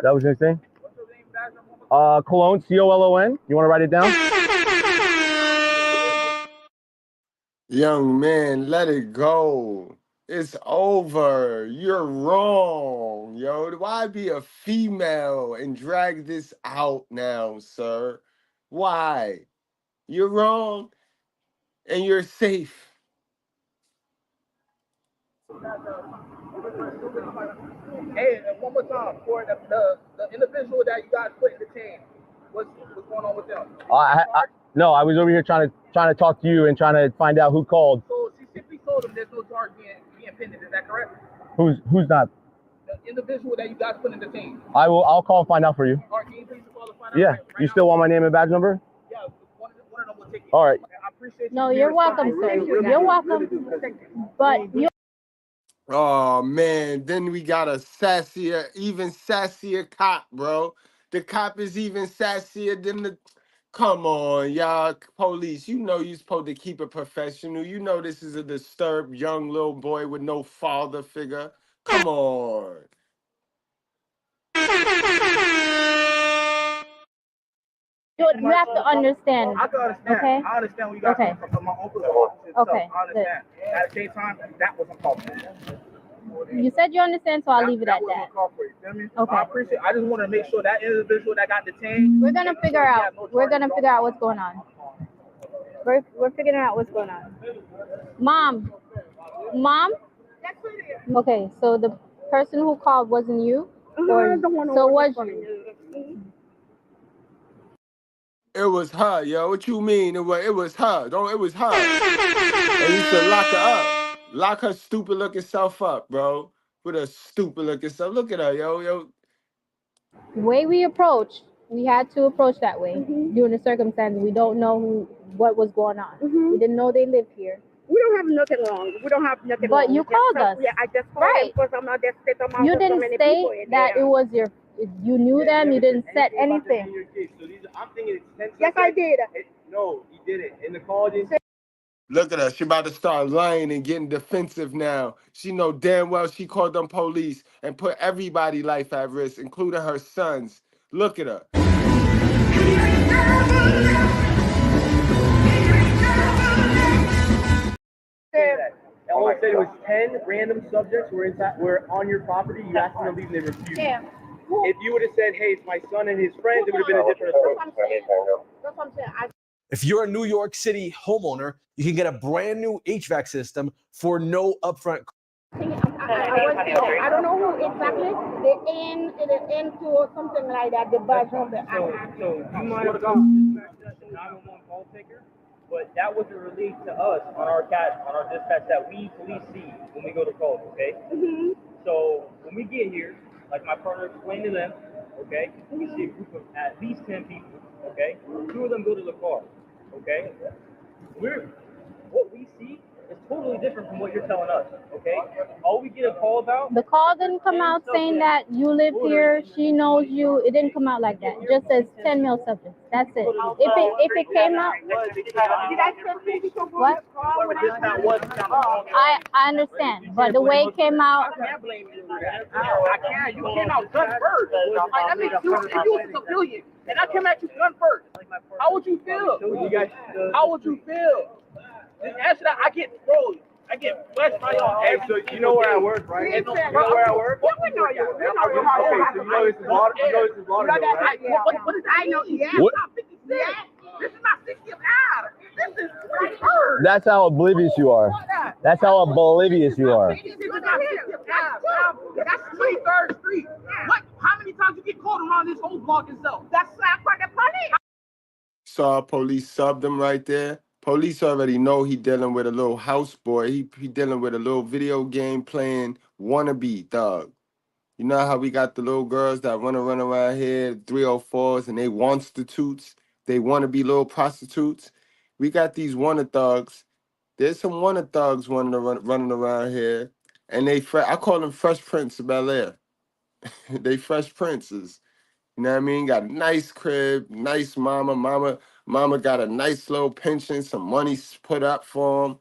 That was your thing? Cologne, C-O-L-O-N. You want to write it down? Young man, let it go. It's over. You're wrong, yo. Why be a female and drag this out now, sir? Why? You're wrong and you're safe. Hey, one more time for the individual that you guys put in the team. What's going on with them? No, I was over here trying to talk to you and trying to find out who called. So she simply told them there's no charge being pending. Is that correct? Who's not? The individual that you guys put in the team. I'll call and find out for you. All right, can you please call and find out? Yeah. Right You still want my name and badge number? Yeah, one of them will take it. All right. I appreciate you. No, you're welcome, sir. You're welcome. But you. Oh man, then we got a even sassier cop, bro. The cop is even sassier than the. Come on, y'all, police. You know you're supposed to keep it professional. You know this is a disturbed young little boy with no father figure. Come on. You have to understand. I can understand. Okay. I understand what you guys Okay. from my uncle's office. Okay. I understand. At the same time, that wasn't called for. You said you understand, so I'll leave it at that. Okay. I appreciate. I just want to make sure that individual that got detained. We're gonna figure out. We're gonna figure out what's going on. We're figuring out what's going on. Mom. Okay, so the person who called wasn't you, or so was you? It was her, yo. What you mean? It was her. It was her. And you should lock her up. Lock her stupid looking self up, bro. With her stupid looking self. Look at her, yo. The way we approach, we had to approach that way. During the circumstances, we don't know what was going on. We didn't know they lived here. We don't have nothing wrong. We don't have nothing But wrong. you called us. Yeah, I just called Right. because I'm not just sitting on You didn't say that it was your. You knew them. You didn't set anything. I'm thinking it's 10 Yes, I did. No, he didn't. In the call, didn't. Look at her. She about to start lying and getting defensive now. She know damn well she called them police and put everybody's life at risk, including her sons. Look at her. All I said was 10 random subjects were on your property. You asked them to leave and they refused. Yeah. If you would have said, hey, it's my son and his friends, it would have been a different approach. That's what I'm saying. If you're a New York City homeowner, you can get a brand new HVAC system for no upfront cost. I don't know who exactly. The N2 or something like that. The badge number. So you might have gone the 911 call taker, but that wasn't released to us on our dispatch that we police see when we go to calls. Okay. So when we get here, like my partner explained to them, okay, we see a group of at least 10 people. Okay, 2 of them go to the car. Okay, what we see is totally different from what you're telling us. Okay, all we get a call about. The call didn't come out saying that you live here. She knows you. It didn't come out like that. It just says 10 male subjects. That's it. If it came out. What? I understand, but the way it came out. I can't. You came out gun first. Like, that means you was a civilian, and I came at you gun first. How would you feel? How would you feel? Just answer that. I get frozen. I get fleshed by y'all. Hey, so you know where I work, right? You know where I work? Yeah, we know you. We know you. Okay, so you know this is Lauderdale, right? What is I know? Yeah. What? This is not 60th Ave. This is 21st. That's how oblivious you are. That's how oblivious you are. This is not 60th Ave. That's 23rd Street. What? How many times you get caught around this whole block itself? That's slap by the police. Saw police subbed him right there. Police already know he dealing with a little houseboy. He dealing with a little video game playing wannabe thug. You know how we got the little girls that want to run around here, 304s, and they wanstitutes. They want to be little prostitutes. We got these wanna thugs. There's some wanna thugs running around here, and I call them Fresh Prince of Bel-Air. They Fresh Princes. You know what I mean? Got a nice crib, nice mama. Mama got a nice little pension, some money put up for him.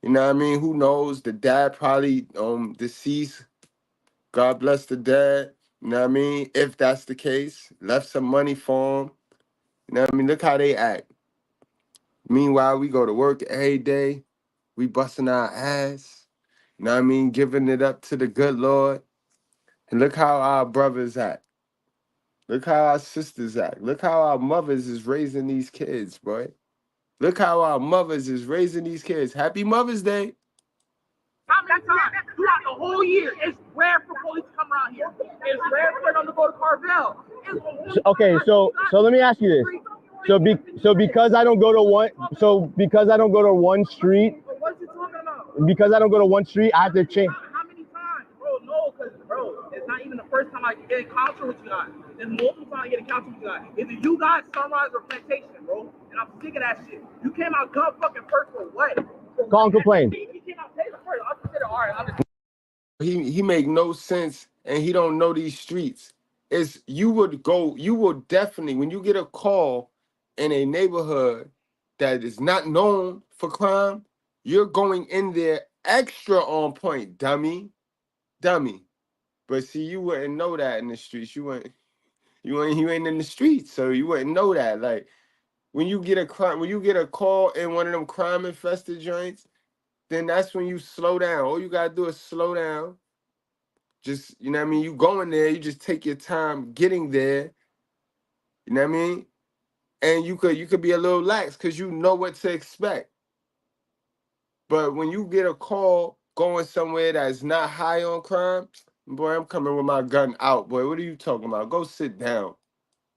You know what I mean? Who knows? The dad probably deceased. God bless the dad. You know what I mean? If that's the case, left some money for him. You know what I mean? Look how they act. Meanwhile, we go to work every day. We busting our ass. You know what I mean? Giving it up to the good Lord. And look how our brothers act. Look how our sisters act. Look how our mothers is raising these kids, boy. Look how our mothers is raising these kids. Happy Mother's Day. How many times throughout the whole year? It's rare for police to come around here. It's rare for them to go to Carvel. Okay, so let me ask you this. So because I don't go to one street, What you talking about? because I don't go to one street, I have to change. How many times? Bro, no, because, bro, it's not even the first time I get encountered with you guys. There's multiple times I get encountered with you guys. Either you guys, Sunrise, or Plantation, bro. And I'm sick of that shit. You came out gun fucking first for what? Call and complain. You came out taser first. I'm considered, all right, I'm just... He make no sense, and he don't know these streets. You will definitely, when you get a call in a neighborhood that is not known for crime, you're going in there extra on point, dummy. But see, you wouldn't know that in the streets. You ain't in the streets, so you wouldn't know that. Like when you get a call in one of them crime infested joints, then that's when you slow down. All you gotta do is slow down. Just, you know what I mean? You go in there, you just take your time getting there. You know what I mean? And you could be a little lax because you know what to expect. But when you get a call going somewhere that's not high on crime, boy, I'm coming with my gun out, boy. What are you talking about? Go sit down.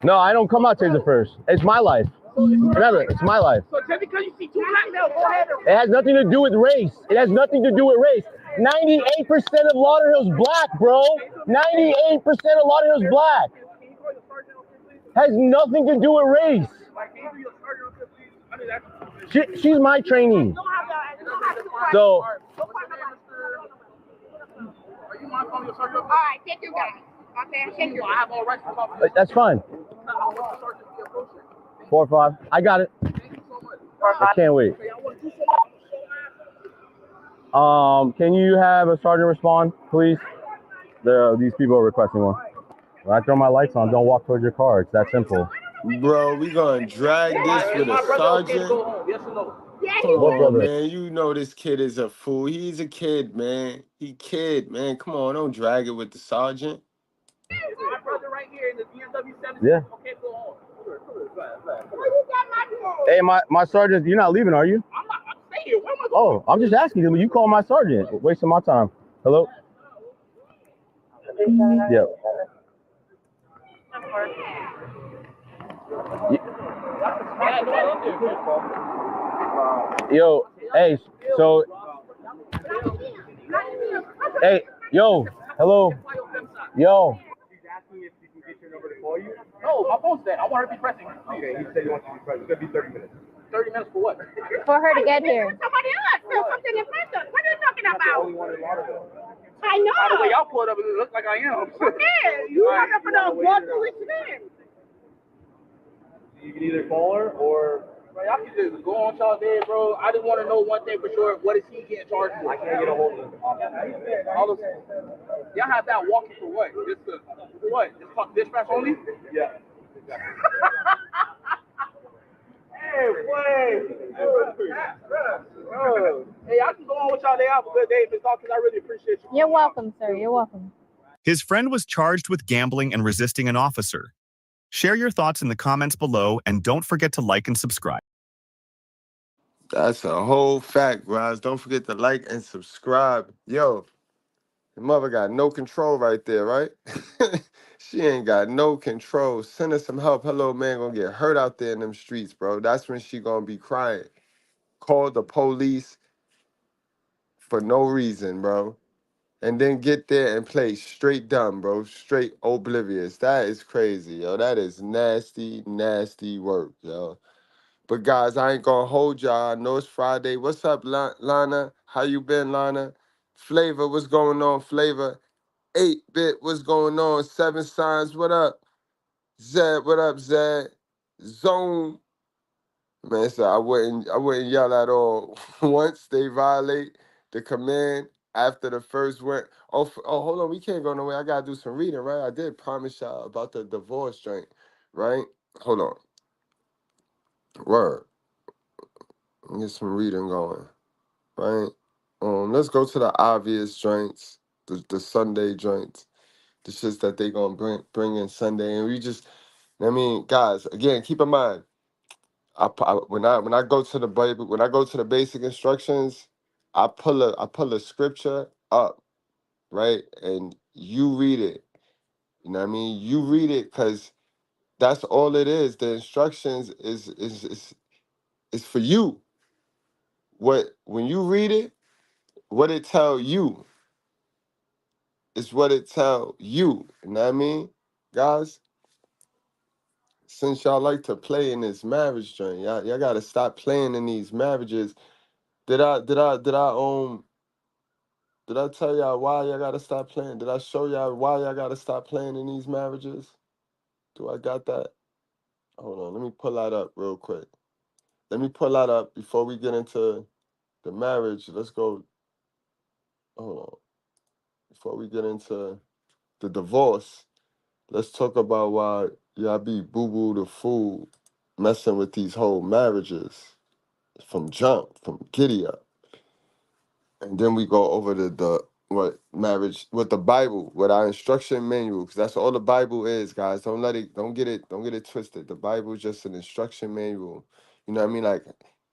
No, I don't come out taser first. It's my life. Remember, it's my life. So just because you see two black males, go ahead and... It has nothing to do with race. It has nothing to do with race. 98% of Lauderdale's black, bro. 98% of Lauderdale's black. Has nothing to do with race. She's my trainee. So. Are you my phone? All right, take your gun. Okay, take your gun. I have all rights to talk to you. That's fine. 4 or 5. I got it. I can't wait. Can you have a sergeant respond, please? These people are requesting one. When I throw my lights on, don't walk towards your car. It's that simple. Bro, we gonna drag this with a sergeant. Come on, man. You know this kid is a fool. He's a kid, man. Man. Come on, don't drag it with the sergeant. My brother right here in the BMW 7. Yeah. Okay, go on. Hey, my sergeant, you're not leaving, are you? I'm staying here. Where am I going? Oh, I'm just asking you. You call my sergeant. Wasting my time. Hello? Yep. Yo, hey, so, hey, yo, hello, yo. No, my phone's dead. I want her to be pressing. Okay, he said he wants you to be present. It's gonna be 30 minutes. 30 minutes for what? For her to get here. Somebody else. Something in person. What are you talking about? I know. By the way, y'all pulled up, it looks like I am. Okay, you have up for the blood police man. You can either call her or... Bro, y'all can just go on y'all day, bro. I just want to know one thing for sure. What is he getting charged for? I can't get a hold of him. All those, y'all have that walking for what? Just to, what? Just talk dispatch only? Yeah. Hey, wait. Hey, I can go on with y'all day. Have a good day, Ms. Dawkins. I really appreciate you. You're welcome, sir. You're welcome. His friend was charged with gambling and resisting an officer. Share your thoughts in the comments below, and don't forget to like and subscribe. That's a whole fact, guys. Don't forget to like and subscribe. Yo, the mother got no control right there, right? She ain't got no control. Send her some help. Her little man gonna get hurt out there in them streets, bro. That's when she gonna be crying. Call the police for no reason, bro. And then get there and play straight dumb, bro. Straight oblivious. That is crazy, yo. That is nasty, nasty work, yo. But guys, I ain't gonna hold y'all. I know it's Friday. What's up, Lana? How you been, Lana? Flavor, what's going on, Flavor? 8-Bit, what's going on? 7 Signs, what up? Zed, what up, Zed? Zone. Man, so I wouldn't yell at all. Once they violate the command after the first word. Oh, hold on, we can't go nowhere. I gotta do some reading, right? I did promise y'all about the divorce drink, right? Hold on. Word. Let me get some reading going, right? Let's go to the obvious joints, the Sunday joints, the shits that they gonna bring in Sunday, and we just, I mean, guys, again, keep in mind, when I go to the Bible, when I go to the basic instructions, I pull a scripture up, right? And you read it. You know what I mean? You read it because that's all it is. The instructions is for you. When you read it, what it tell you is what it tell you. You know what I mean? Guys, since y'all like to play in this marriage joint, y'all gotta stop playing in these marriages. Did I tell y'all why y'all gotta stop playing? Did I show y'all why y'all gotta stop playing in these marriages? Do I got that? Hold on, let me pull that up real quick. Let me pull that up before we get into the marriage. Let's go. Hold on. Before we get into the divorce, let's talk about why y'all be boo-boo the fool messing with these whole marriages from jump, from giddy up. And then we go over the what marriage, what the Bible, what our instruction manual, because that's all the Bible is, guys. Don't get it twisted. The Bible is just an instruction manual. You know what I mean? Like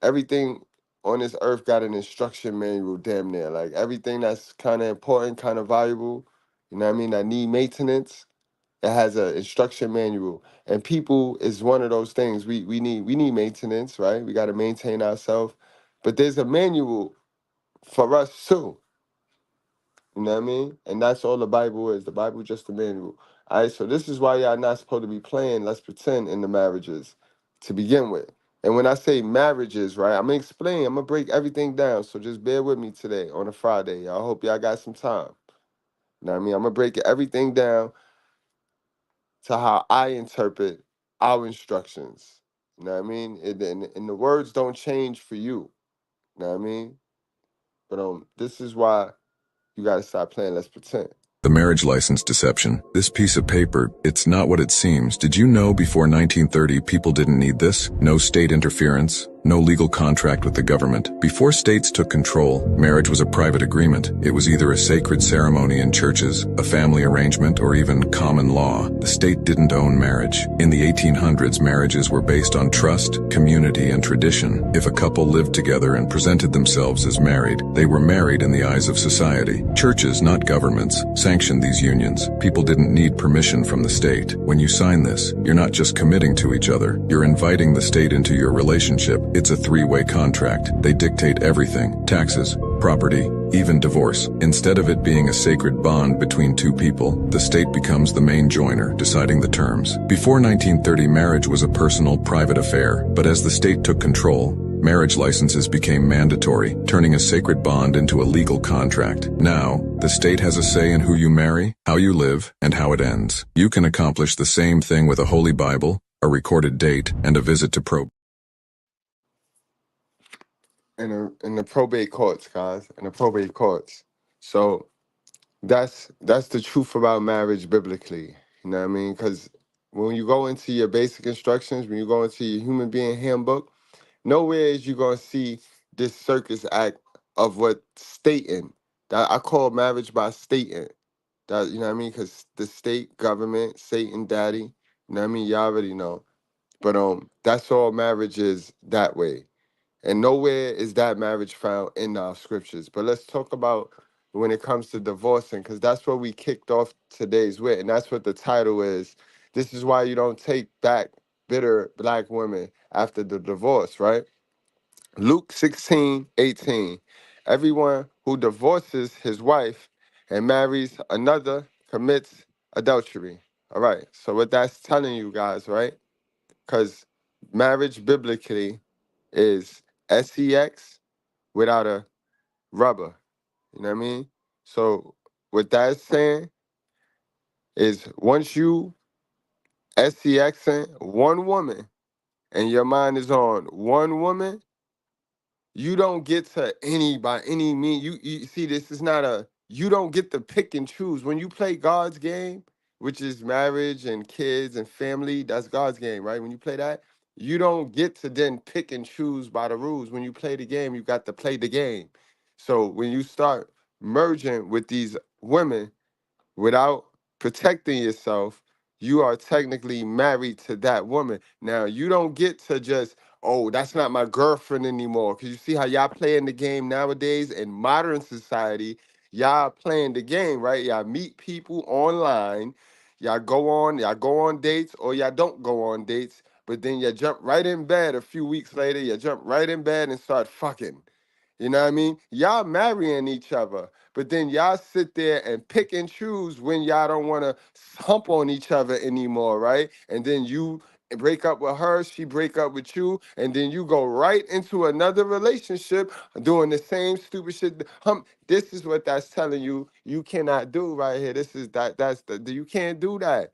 everything on this earth got an instruction manual, damn near. Like everything that's kind of important, kind of valuable, you know what I mean, that need maintenance, it has an instruction manual. And people is one of those things. We need maintenance, right? We got to maintain ourselves. But there's a manual for us too. You know what I mean? And that's all the Bible is. The Bible just a manual. All right, so this is why y'all not supposed to be playing let's pretend in the marriages to begin with. And when I say marriages, right, I'm going to break everything down. So just bear with me today on a Friday. I hope y'all got some time. You know what I mean? I'm going to break everything down to how I interpret our instructions. You know what I mean? And the words don't change for you. You know what I mean? But this is why you got to stop playing let's pretend. The marriage license deception. This piece of paper, it's not what it seems. Did you know before 1930 people didn't need this? No state interference, no legal contract with the government. Before states took control, marriage was a private agreement. It was either a sacred ceremony in churches, a family arrangement, or even common law. The state didn't own marriage. In the 1800s, marriages were based on trust, community, and tradition. If a couple lived together and presented themselves as married, they were married in the eyes of society. Churches, not governments, sanctioned these unions. People didn't need permission from the state. When you sign this, you're not just committing to each other, you're inviting the state into your relationship. It's a three-way contract. They dictate everything: taxes, property, even divorce. Instead of it being a sacred bond between two people, the state becomes the main joiner, deciding the terms. Before 1930, marriage was a personal, private affair, but as the state took control, marriage licenses became mandatory, turning a sacred bond into a legal contract. Now, the state has a say in who you marry, how you live, and how it ends. You can accomplish the same thing with a Holy Bible, a recorded date, and a visit to probate. In the probate courts, guys, in the probate courts. So that's the truth about marriage biblically. You know what I mean? Because when you go into your basic instructions, when you go into your human being handbook, nowhere is you gonna see this circus act of what stating that I call marriage by stating. That, you know what I mean? Because the state, government, Satan, daddy, you know what I mean? You already know. But that's all marriage is that way. And nowhere is that marriage found in our scriptures. But let's talk about when it comes to divorcing, because that's what we kicked off today's with, and that's what the title is. This is why you don't take back bitter black women after the divorce, right? Luke 16:18. Everyone who divorces his wife and marries another commits adultery. All right. So what that's telling you guys, right? Because marriage biblically is sex without a rubber. You know what I mean? So what that's saying is once you sexing one woman and your mind is on one woman, you don't get to by any means. You see, this is not you don't get to pick and choose. When you play God's game, which is marriage and kids and family, that's God's game, right? When you play that, you don't get to then pick and choose by the rules. When you play the game, you got to play the game. So when you start merging with these women without protecting yourself, you are technically married to that woman. Now, you don't get to just, oh, that's not my girlfriend anymore. Cause you see how y'all playing the game nowadays in modern society. Y'all playing the game, right? Y'all meet people online. Y'all go on dates, or y'all don't go on dates. But then you jump right in bed a few weeks later. You jump right in bed and start fucking. You know what I mean? Y'all marrying each other, but then y'all sit there and pick and choose when y'all don't want to hump on each other anymore, right? And then you break up with her, she break up with you, and then you go right into another relationship doing the same stupid shit. This is what that's telling you you cannot do right here. This is that's the you can't do that.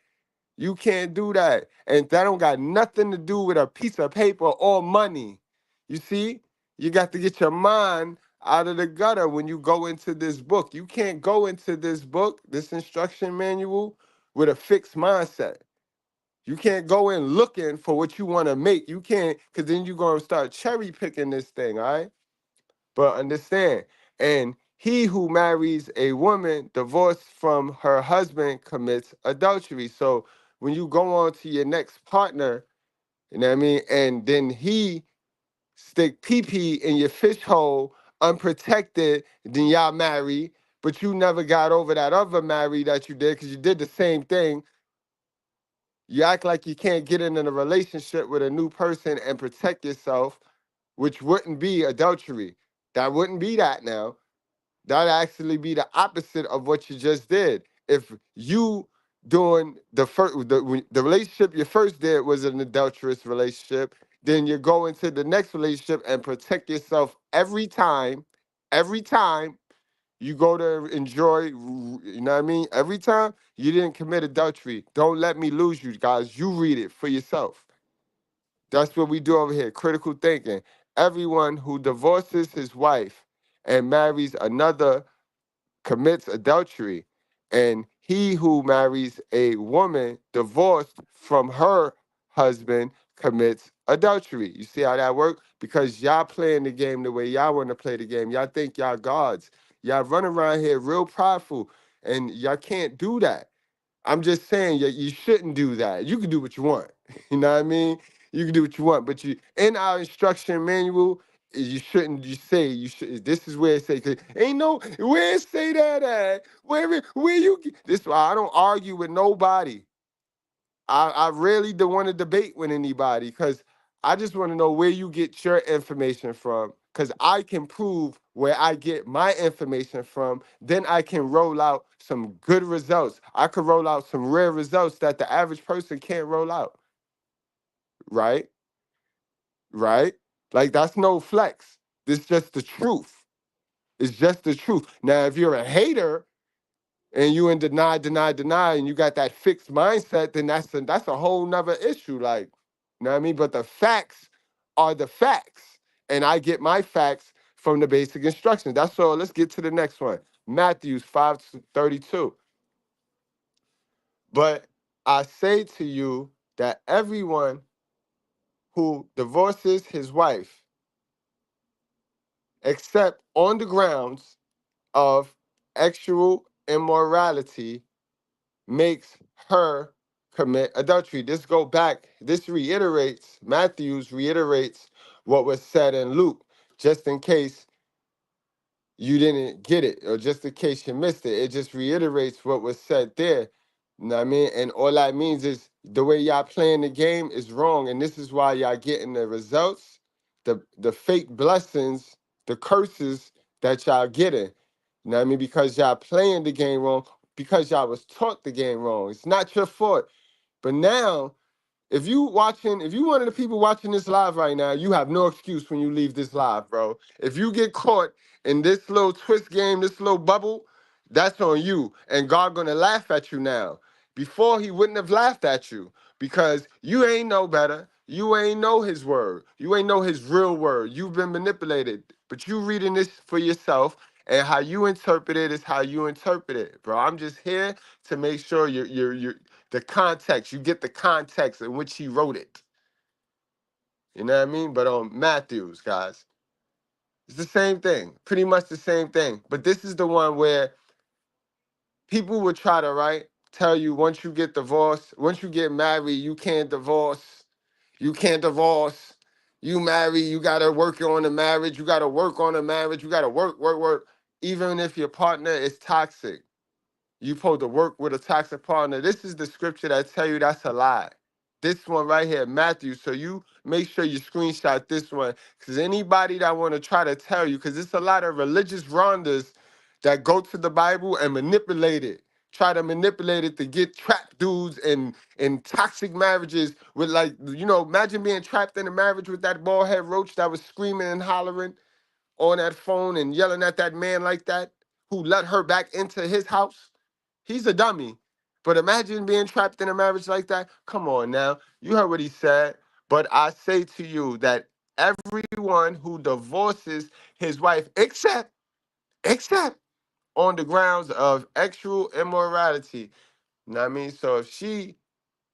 You can't do that. And that don't got nothing to do with a piece of paper or money. You see? You got to get your mind out of the gutter when you go into this book. You can't go into this book, this instruction manual, with a fixed mindset. You can't go in looking for what you want to make. You can't, because then you're going to start cherry picking this thing, all right? But understand, and he who marries a woman divorced from her husband commits adultery. So when you go on to your next partner, you know what I mean, and then he stick pee-pee in your fish hole unprotected, then y'all marry, but you never got over that other marry that you did because you did the same thing. You act like you can't get in a relationship with a new person and protect yourself, which wouldn't be adultery. That wouldn't be that now. That'd actually be the opposite of what you just did. If you doing the relationship you first did was an adulterous relationship, then you go into the next relationship and protect yourself every time. Every time you go to enjoy, you know what I mean? Every time you didn't commit adultery. Don't let me lose you guys. You read it for yourself. That's what we do over here, critical thinking. Everyone who divorces his wife and marries another commits adultery, and he who marries a woman divorced from her husband commits adultery. You see how that works? Because y'all playing the game the way y'all want to play the game. Y'all think y'all gods. Y'all run around here real prideful, and y'all can't do that. I'm just saying you shouldn't do that. You can do what you want. You know what I mean? You can do what you want, but you in our instruction manual, you shouldn't. You say you should. This is where it say. 'Cause ain't no where it say that at. Where you? This why I don't argue with nobody. I rarely want to debate with anybody because I just want to know where you get your information from. Because I can prove where I get my information from. Then I can roll out some good results. I could roll out some rare results that the average person can't roll out. Right? Right? Like that's no flex. It's just the truth. It's just the truth. Now, if you're a hater and you in deny, and you got that fixed mindset, then that's a whole nother issue. Like, you know what I mean? But the facts are the facts. And I get my facts from the basic instructions. That's all. Let's get to the next one. Matthew 5:32. But I say to you that everyone who divorces his wife, except on the grounds of sexual immorality, makes her commit adultery. This reiterates, Matthews reiterates what was said in Luke, just in case you didn't get it, or just in case you missed it. It just reiterates what was said there. You know what I mean? And all that means is the way y'all playing the game is wrong. And this is why y'all getting the results, the fake blessings, the curses that y'all getting. You know what I mean? Because y'all playing the game wrong, because y'all was taught the game wrong. It's not your fault. But now if you one of the people watching this live right now, you have no excuse when you leave this live, bro. If you get caught in this little twist game, this little bubble, that's on you. And God gonna laugh at you now. Before he wouldn't have laughed at you because you ain't know better. You ain't know his word. You ain't know his real word. You've been manipulated. But you reading this for yourself, and how you interpret it is how you interpret it, bro. I'm just here to make sure you're the context. You get the context in which he wrote it. You know what I mean? But on Matthews, guys, it's the same thing. Pretty much the same thing. But this is the one where people would try to tell you once you get divorced, once you get married, you can't divorce. You can't divorce. You marry, you gotta work on the marriage, you gotta work on the marriage, you gotta work. Even if your partner is toxic, you supposed to work with a toxic partner. This is the scripture that tell you that's a lie. This one right here, Matthew. So you make sure you screenshot this one. Because anybody that want to try to tell you, because it's a lot of religious ronders that go to the Bible and manipulate it. Try to manipulate it to get trapped dudes in toxic marriages with like, imagine being trapped in a marriage with that bald head roach that was screaming and hollering on that phone and yelling at that man like that, who let her back into his house. He's a dummy. But imagine being trapped in a marriage like that. Come on now. You heard what he said. But I say to you that everyone who divorces his wife, except on the grounds of sexual immorality. You know what I mean? So if she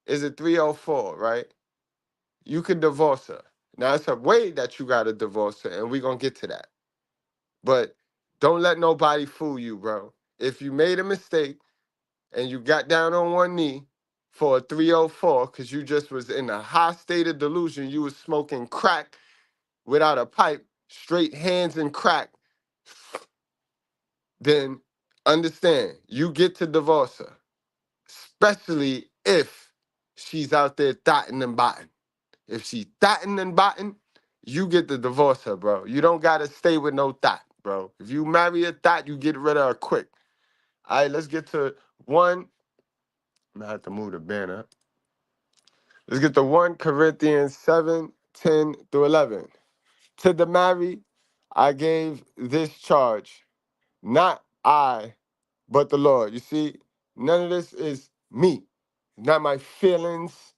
is a 304, right? You can divorce her. Now it's a way that you gotta divorce her, and we're gonna get to that. But don't let nobody fool you, bro. If you made a mistake and you got down on one knee for a 304 because you just was in a high state of delusion, you was smoking crack without a pipe, straight hands and crack, then understand, you get to divorce her, especially if she's out there thotting and botting. If she thotting and botting, you get to divorce her, bro. You don't got to stay with no thot, bro. If you marry a thot, you get rid of her quick. All right, let's get to one. I'm going to have to move the banner. Let's get to 1 Corinthians 7:10-11. To the married, I gave this charge, not I, but the Lord. You see, none of this is me. It's not my feelings.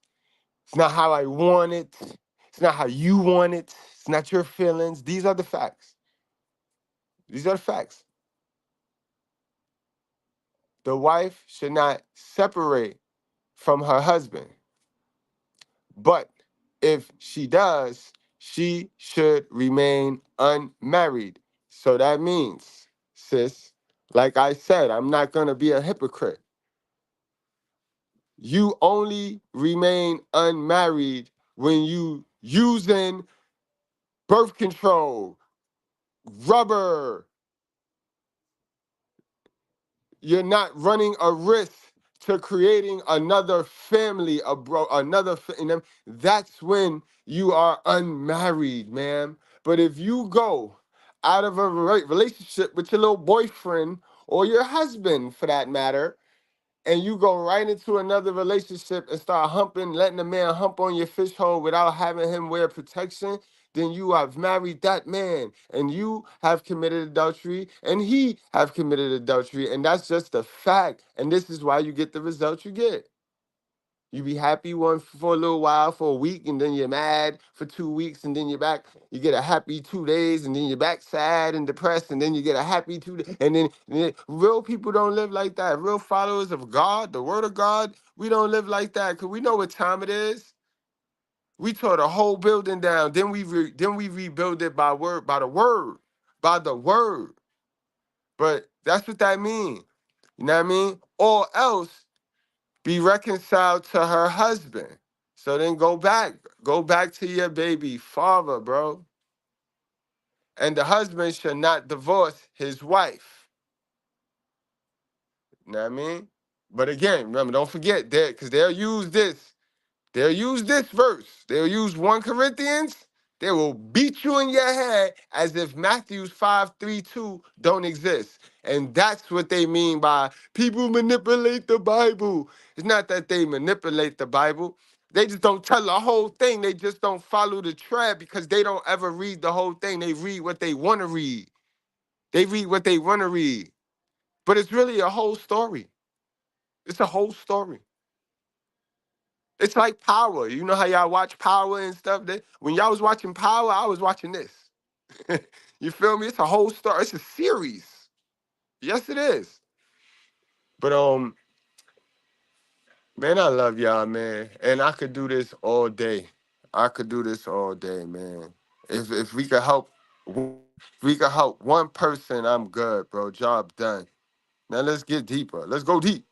It's not how I want it. It's not how you want it. It's not your feelings. These are the facts. These are the facts. The wife should not separate from her husband. But if she does, she should remain unmarried. So that means, sis, like I said, I'm not going to be a hypocrite. You only remain unmarried when you using birth control, rubber. You're not running a risk to creating another family, that's when you are unmarried, ma'am. But if you go out of a relationship with your little boyfriend or your husband, for that matter, and you go right into another relationship and start humping, letting the man hump on your fish hole without having him wear protection, then you have married that man and you have committed adultery and he have committed adultery. And that's just a fact. And this is why you get the results you get. You be happy for a little while, for a week, and then you're mad for 2 weeks, and then you're back. You get a happy 2 days, and then you're back sad and depressed, and then you get a happy 2 days. And then real people don't live like that. Real followers of God, the word of God, we don't live like that because we know what time it is. We tore the whole building down. Then we rebuild it by the word. But that's what that means. You know what I mean? Or else be reconciled to her husband. So then go back to your baby father, bro. And the husband should not divorce his wife. You know what I mean? But again, remember, don't forget that, because they'll use this verse. They'll use 1 Corinthians. They will beat you in your head as if Matthew 5:3-2 don't exist. And that's what they mean by people manipulate the Bible. It's not that they manipulate the Bible. They just don't tell the whole thing. They just don't follow the thread because they don't ever read the whole thing. They read what they want to read. They read what they want to read. But it's really a whole story. It's a whole story. It's like Power. You know how y'all watch Power and stuff? When y'all was watching Power, I was watching this. You feel me? It's a whole story. It's a series. Yes, it is. But man, I love y'all, man. And I could do this all day. Man. If we could help one person, I'm good, bro. Job done. Now let's get deeper. Let's go deep.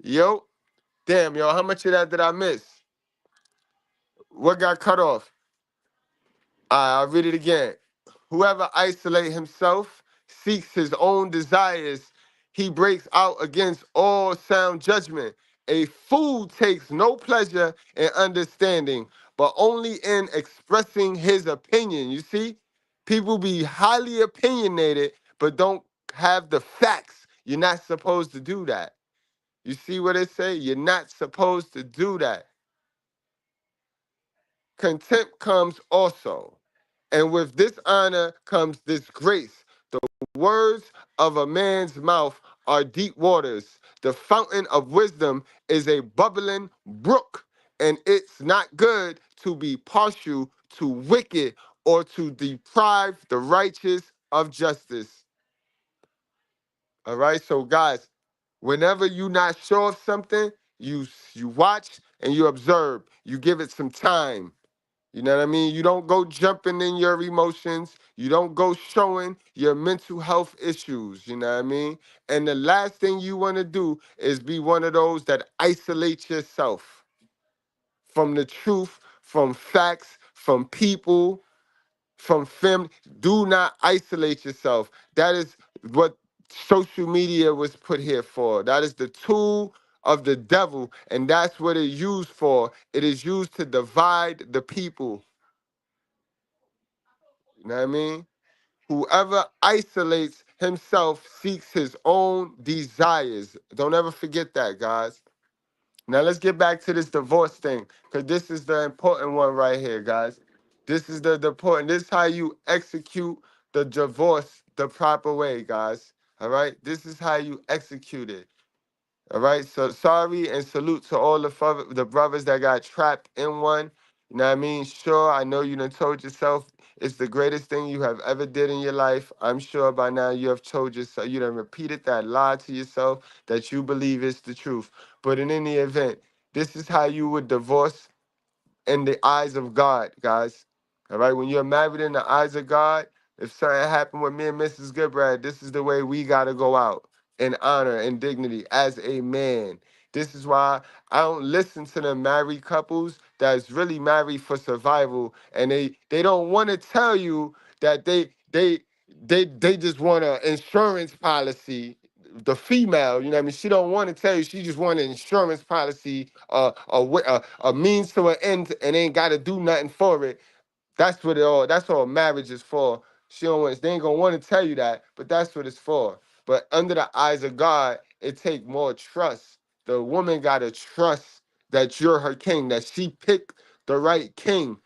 Yo, damn, yo, how much of that did I miss? What got cut off? I'll read it again. Whoever isolates himself seeks his own desires. He breaks out against all sound judgment. A fool takes no pleasure in understanding, but only in expressing his opinion. You see, people be highly opinionated, but don't have the facts. You're not supposed to do that. You see what it say? You're not supposed to do that. Contempt comes also. And with dishonor comes disgrace. The words of a man's mouth are deep waters. The fountain of wisdom is a bubbling brook. And it's not good to be partial to wicked or to deprive the righteous of justice. All right, so guys, whenever you're not sure of something, you watch and you observe. You give it some time. You know what I mean? You don't go jumping in your emotions. You don't go showing your mental health issues. You know what I mean? And the last thing you want to do is be one of those that isolate yourself from the truth, from facts, from people, from family. Do not isolate yourself. That is what social media was put here for. That is the tool of the devil, and that's what it's used for. It is used to divide the people. You know what I mean? Whoever isolates himself seeks his own desires. Don't ever forget that, guys. Now let's get back to this divorce thing, because this is the important one right here, guys. This is the important. This is how you execute the divorce the proper way, guys. All right? This is how you execute it. All right, so sorry and salute to all the brothers that got trapped in one. You know what I mean? Sure, I know you done told yourself it's the greatest thing you have ever did in your life. I'm sure by now you have told yourself, you done repeated that lie to yourself that you believe is the truth. But in any event, this is how you would divorce in the eyes of God, guys. All right, when you're married in the eyes of God, if something happened with me and Mrs. Goodbrad, this is the way we got to go out in honor and dignity as a man. This is why I don't listen to the married couples that's really married for survival, and they don't want to tell you that they just want an insurance policy. The female, you know what I mean? She don't want to tell you. She just want an insurance policy, a means to an end, and ain't got to do nothing for it. That's all marriage is for. They ain't gonna want to tell you that, but that's what it's for. But under the eyes of God, it take more trust. The woman gotta trust that you're her king, that she picked the right king,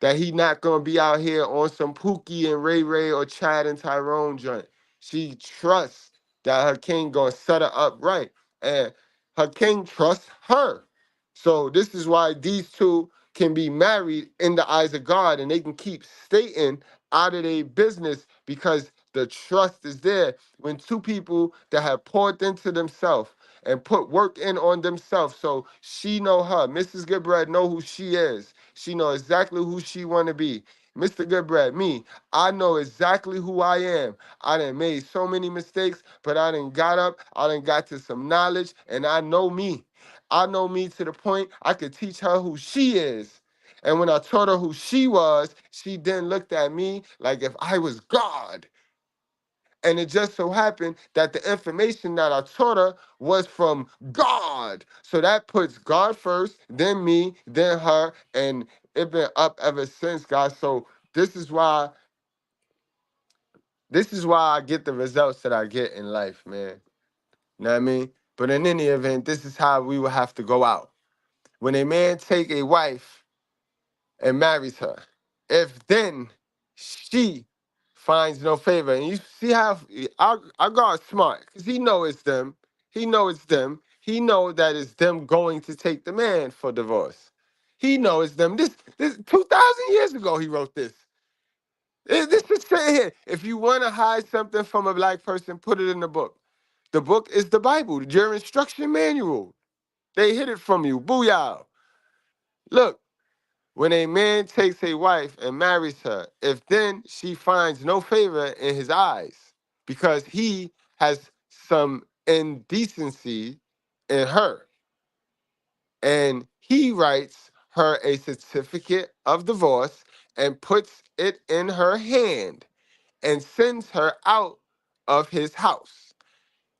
that he not gonna be out here on some Pookie and Ray Ray or Chad and Tyrone joint. She trusts that her king gonna set her up right, and her king trusts her. So this is why these two can be married in the eyes of God, and they can keep Satan out of their business because the trust is there. When two people that have poured into themselves and put work in on themselves, so she know her, Mrs. Goodbread know who she is. She know exactly who she want to be. Mr. Goodbread, me, I know exactly who I am. I done made so many mistakes, but I done got up, I done got to some knowledge, and I know me. I know me to the point I could teach her who she is. And when I taught her who she was, she then looked at me like if I was God. And it just so happened that the information that I taught her was from God. So that puts God first, then me, then her, and it been up ever since, guys. So this is why I get the results that I get in life, man. You know what I mean? But in any event, this is how we will have to go out. When a man take a wife and marries her, if then she finds no favor, and you see how our God's smart, because he know it's them. He know it's them. He know that it's them going to take the man for divorce. He know it's them. This 2,000 years ago he wrote this. This is saying here, if you want to hide something from a black person, put it in the book. The book is the Bible, your instruction manual. They hid it from you. Booyah. Look, when a man takes a wife and marries her, if then she finds no favor in his eyes because he has some indecency in her. And he writes her a certificate of divorce and puts it in her hand and sends her out of his house.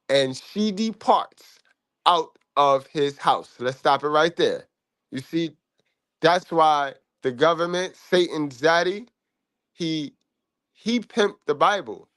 And she departs out of his house. Let's stop it right there. You see, that's why the government, Satan's daddy, he pimped the Bible.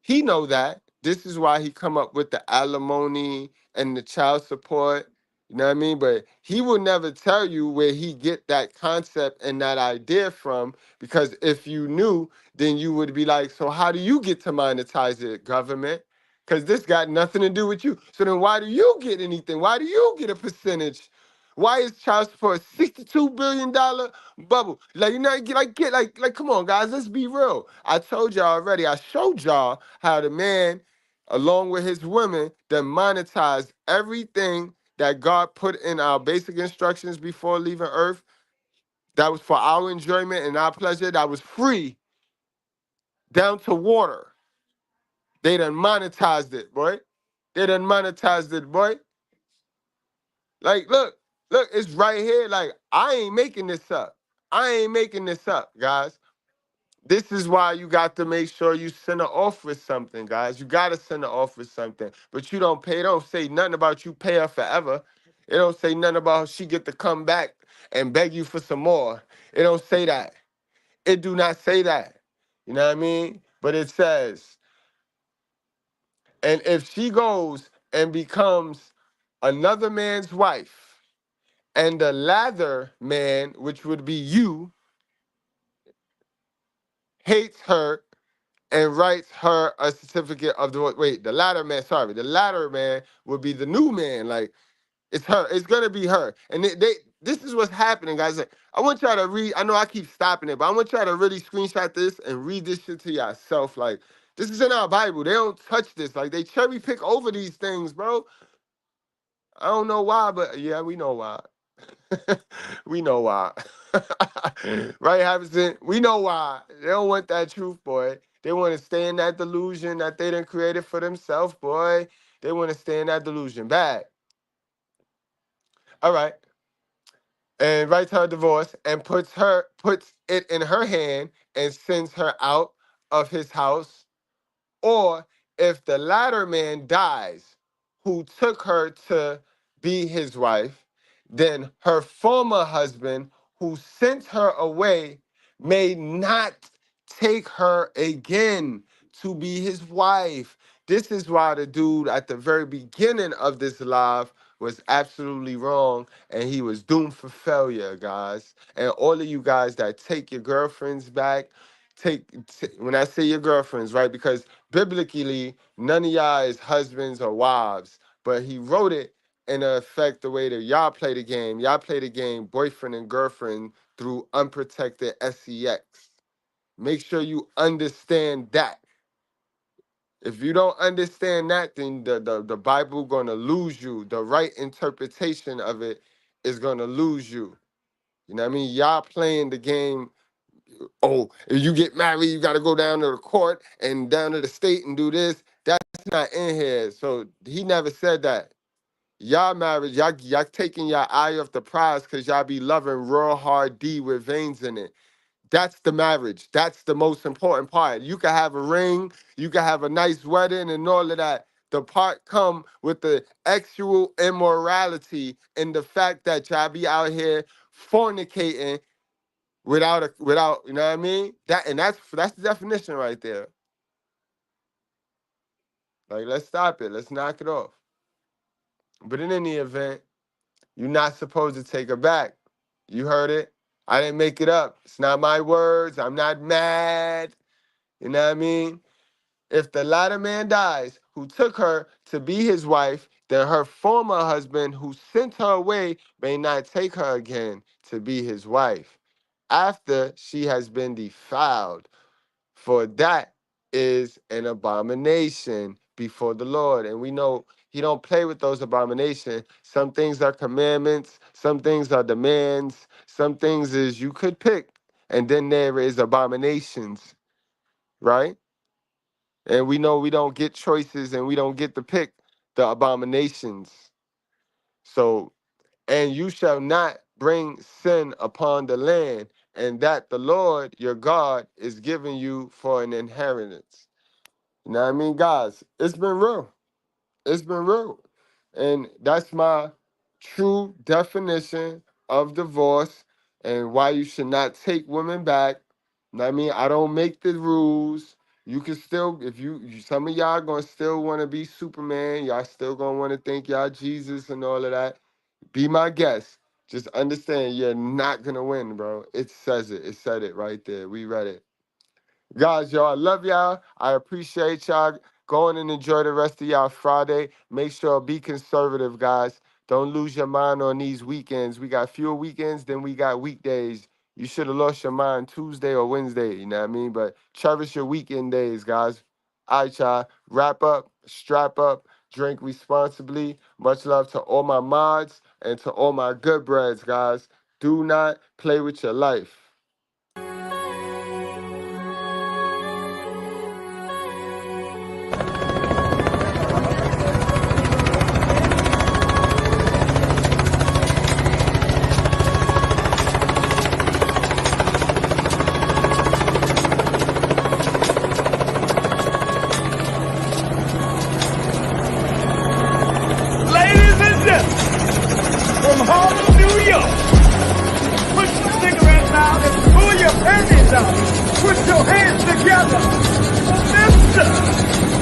He know that. This is why he come up with the alimony and the child support. You know what I mean? But he will never tell you where he get that concept and that idea from, because if you knew, then you would be like, so how do you get to monetize it, government? Because this got nothing to do with you. So then why do you get anything? Why do you get a percentage? Why is child support a $62 billion bubble? Like, you know, like, come on, guys, let's be real. I told y'all already, I showed y'all how the man, along with his women, that monetized everything that God put in our basic instructions before leaving earth. That was for our enjoyment and our pleasure. That was free, down to water. They done monetized it, boy. They done monetized it, boy. Like, look, it's right here. Like, I ain't making this up. I ain't making this up, guys. This is why you got to make sure you send her off with something, guys. You got to send her off with something. But you don't pay. It don't say nothing about you pay her forever. It don't say nothing about she get to come back and beg you for some more. It don't say that. It do not say that. You know what I mean? But it says, and if she goes and becomes another man's wife, and the latter man, which would be you, hates her and writes her a certificate of divorce. Wait, the latter man would be the new man. Like, it's her. It's gonna be her. And this is what's happening, guys. Like, I want y'all to read. I know I keep stopping it, but I want y'all to really screenshot this and read this shit to yourself. Like, this is in our Bible. They don't touch this. Like, they cherry pick over these things, bro. I don't know why, but yeah, we know why. We know why. Right, Harrison? We know why. They don't want that truth, boy. They want to stay in that delusion that they done created for themselves, boy. They want to stay in that delusion. Bad. All right. And writes her a divorce and puts it in her hand and sends her out of his house. Or if the latter man dies, who took her to be his wife, then her former husband, who sent her away, may not take her again to be his wife. This is why the dude at the very beginning of this live was absolutely wrong and he was doomed for failure, guys. And all of you guys that take your girlfriends back, when I say your girlfriends, right? Because biblically, none of y'all is husbands or wives, but he wrote it in effect the way that y'all play the game. Y'all play the game boyfriend and girlfriend through unprotected sex. Make sure you understand that. If you don't understand that, then the Bible gonna lose you. The right interpretation of it is gonna lose you. You know what I mean? Y'all playing the game. Oh, if you get married, you got to go down to the court and down to the state and do this. That's not in here. So he never said that. Y'all married, y'all taking your eye off the prize because y'all be loving real hard D with veins in it. That's the marriage. That's the most important part. You can have a ring, you can have a nice wedding and all of that. The part come with the actual immorality and the fact that y'all be out here fornicating without, you know what I mean? That's the definition right there. Like, let's stop it. Let's knock it off. But in any event, you're not supposed to take her back. You heard it. I didn't make it up. It's not my words. I'm not mad. You know what I mean? If the latter man dies, who took her to be his wife, then her former husband, who sent her away, may not take her again to be his wife after she has been defiled. For that is an abomination before the Lord. And we know he don't play with those abominations. Some things are commandments. Some things are demands. Some things is you could pick. And then there is abominations, right? And we know we don't get choices and we don't get to pick the abominations. So, and you shall not bring sin upon the land, and that the Lord your God is giving you for an inheritance. You know what I mean, guys? It's been real. It's been real. And that's my true definition of divorce and why you should not take women back. You know what I mean? I don't make the rules. You can still, if some of y'all gonna still want to be Superman, y'all still gonna want to think y'all Jesus and all of that. Be my guest. Just understand you're not gonna win, bro. It says it. It said it right there. We read it. Guys, y'all, I love y'all. I appreciate y'all. Go on and enjoy the rest of y'all Friday. Make sure be conservative, guys. Don't lose your mind on these weekends. We got fewer weekends than we got weekdays. You should have lost your mind Tuesday or Wednesday, you know what I mean? But cherish your weekend days, guys. All right, y'all. Wrap up, strap up, drink responsibly. Much love to all my mods and to all my good breads, guys. Do not play with your life. Ladies and gentlemen, from Harlem, New York, put your cigarettes out and pull your panties out. Put your hands together for Mr.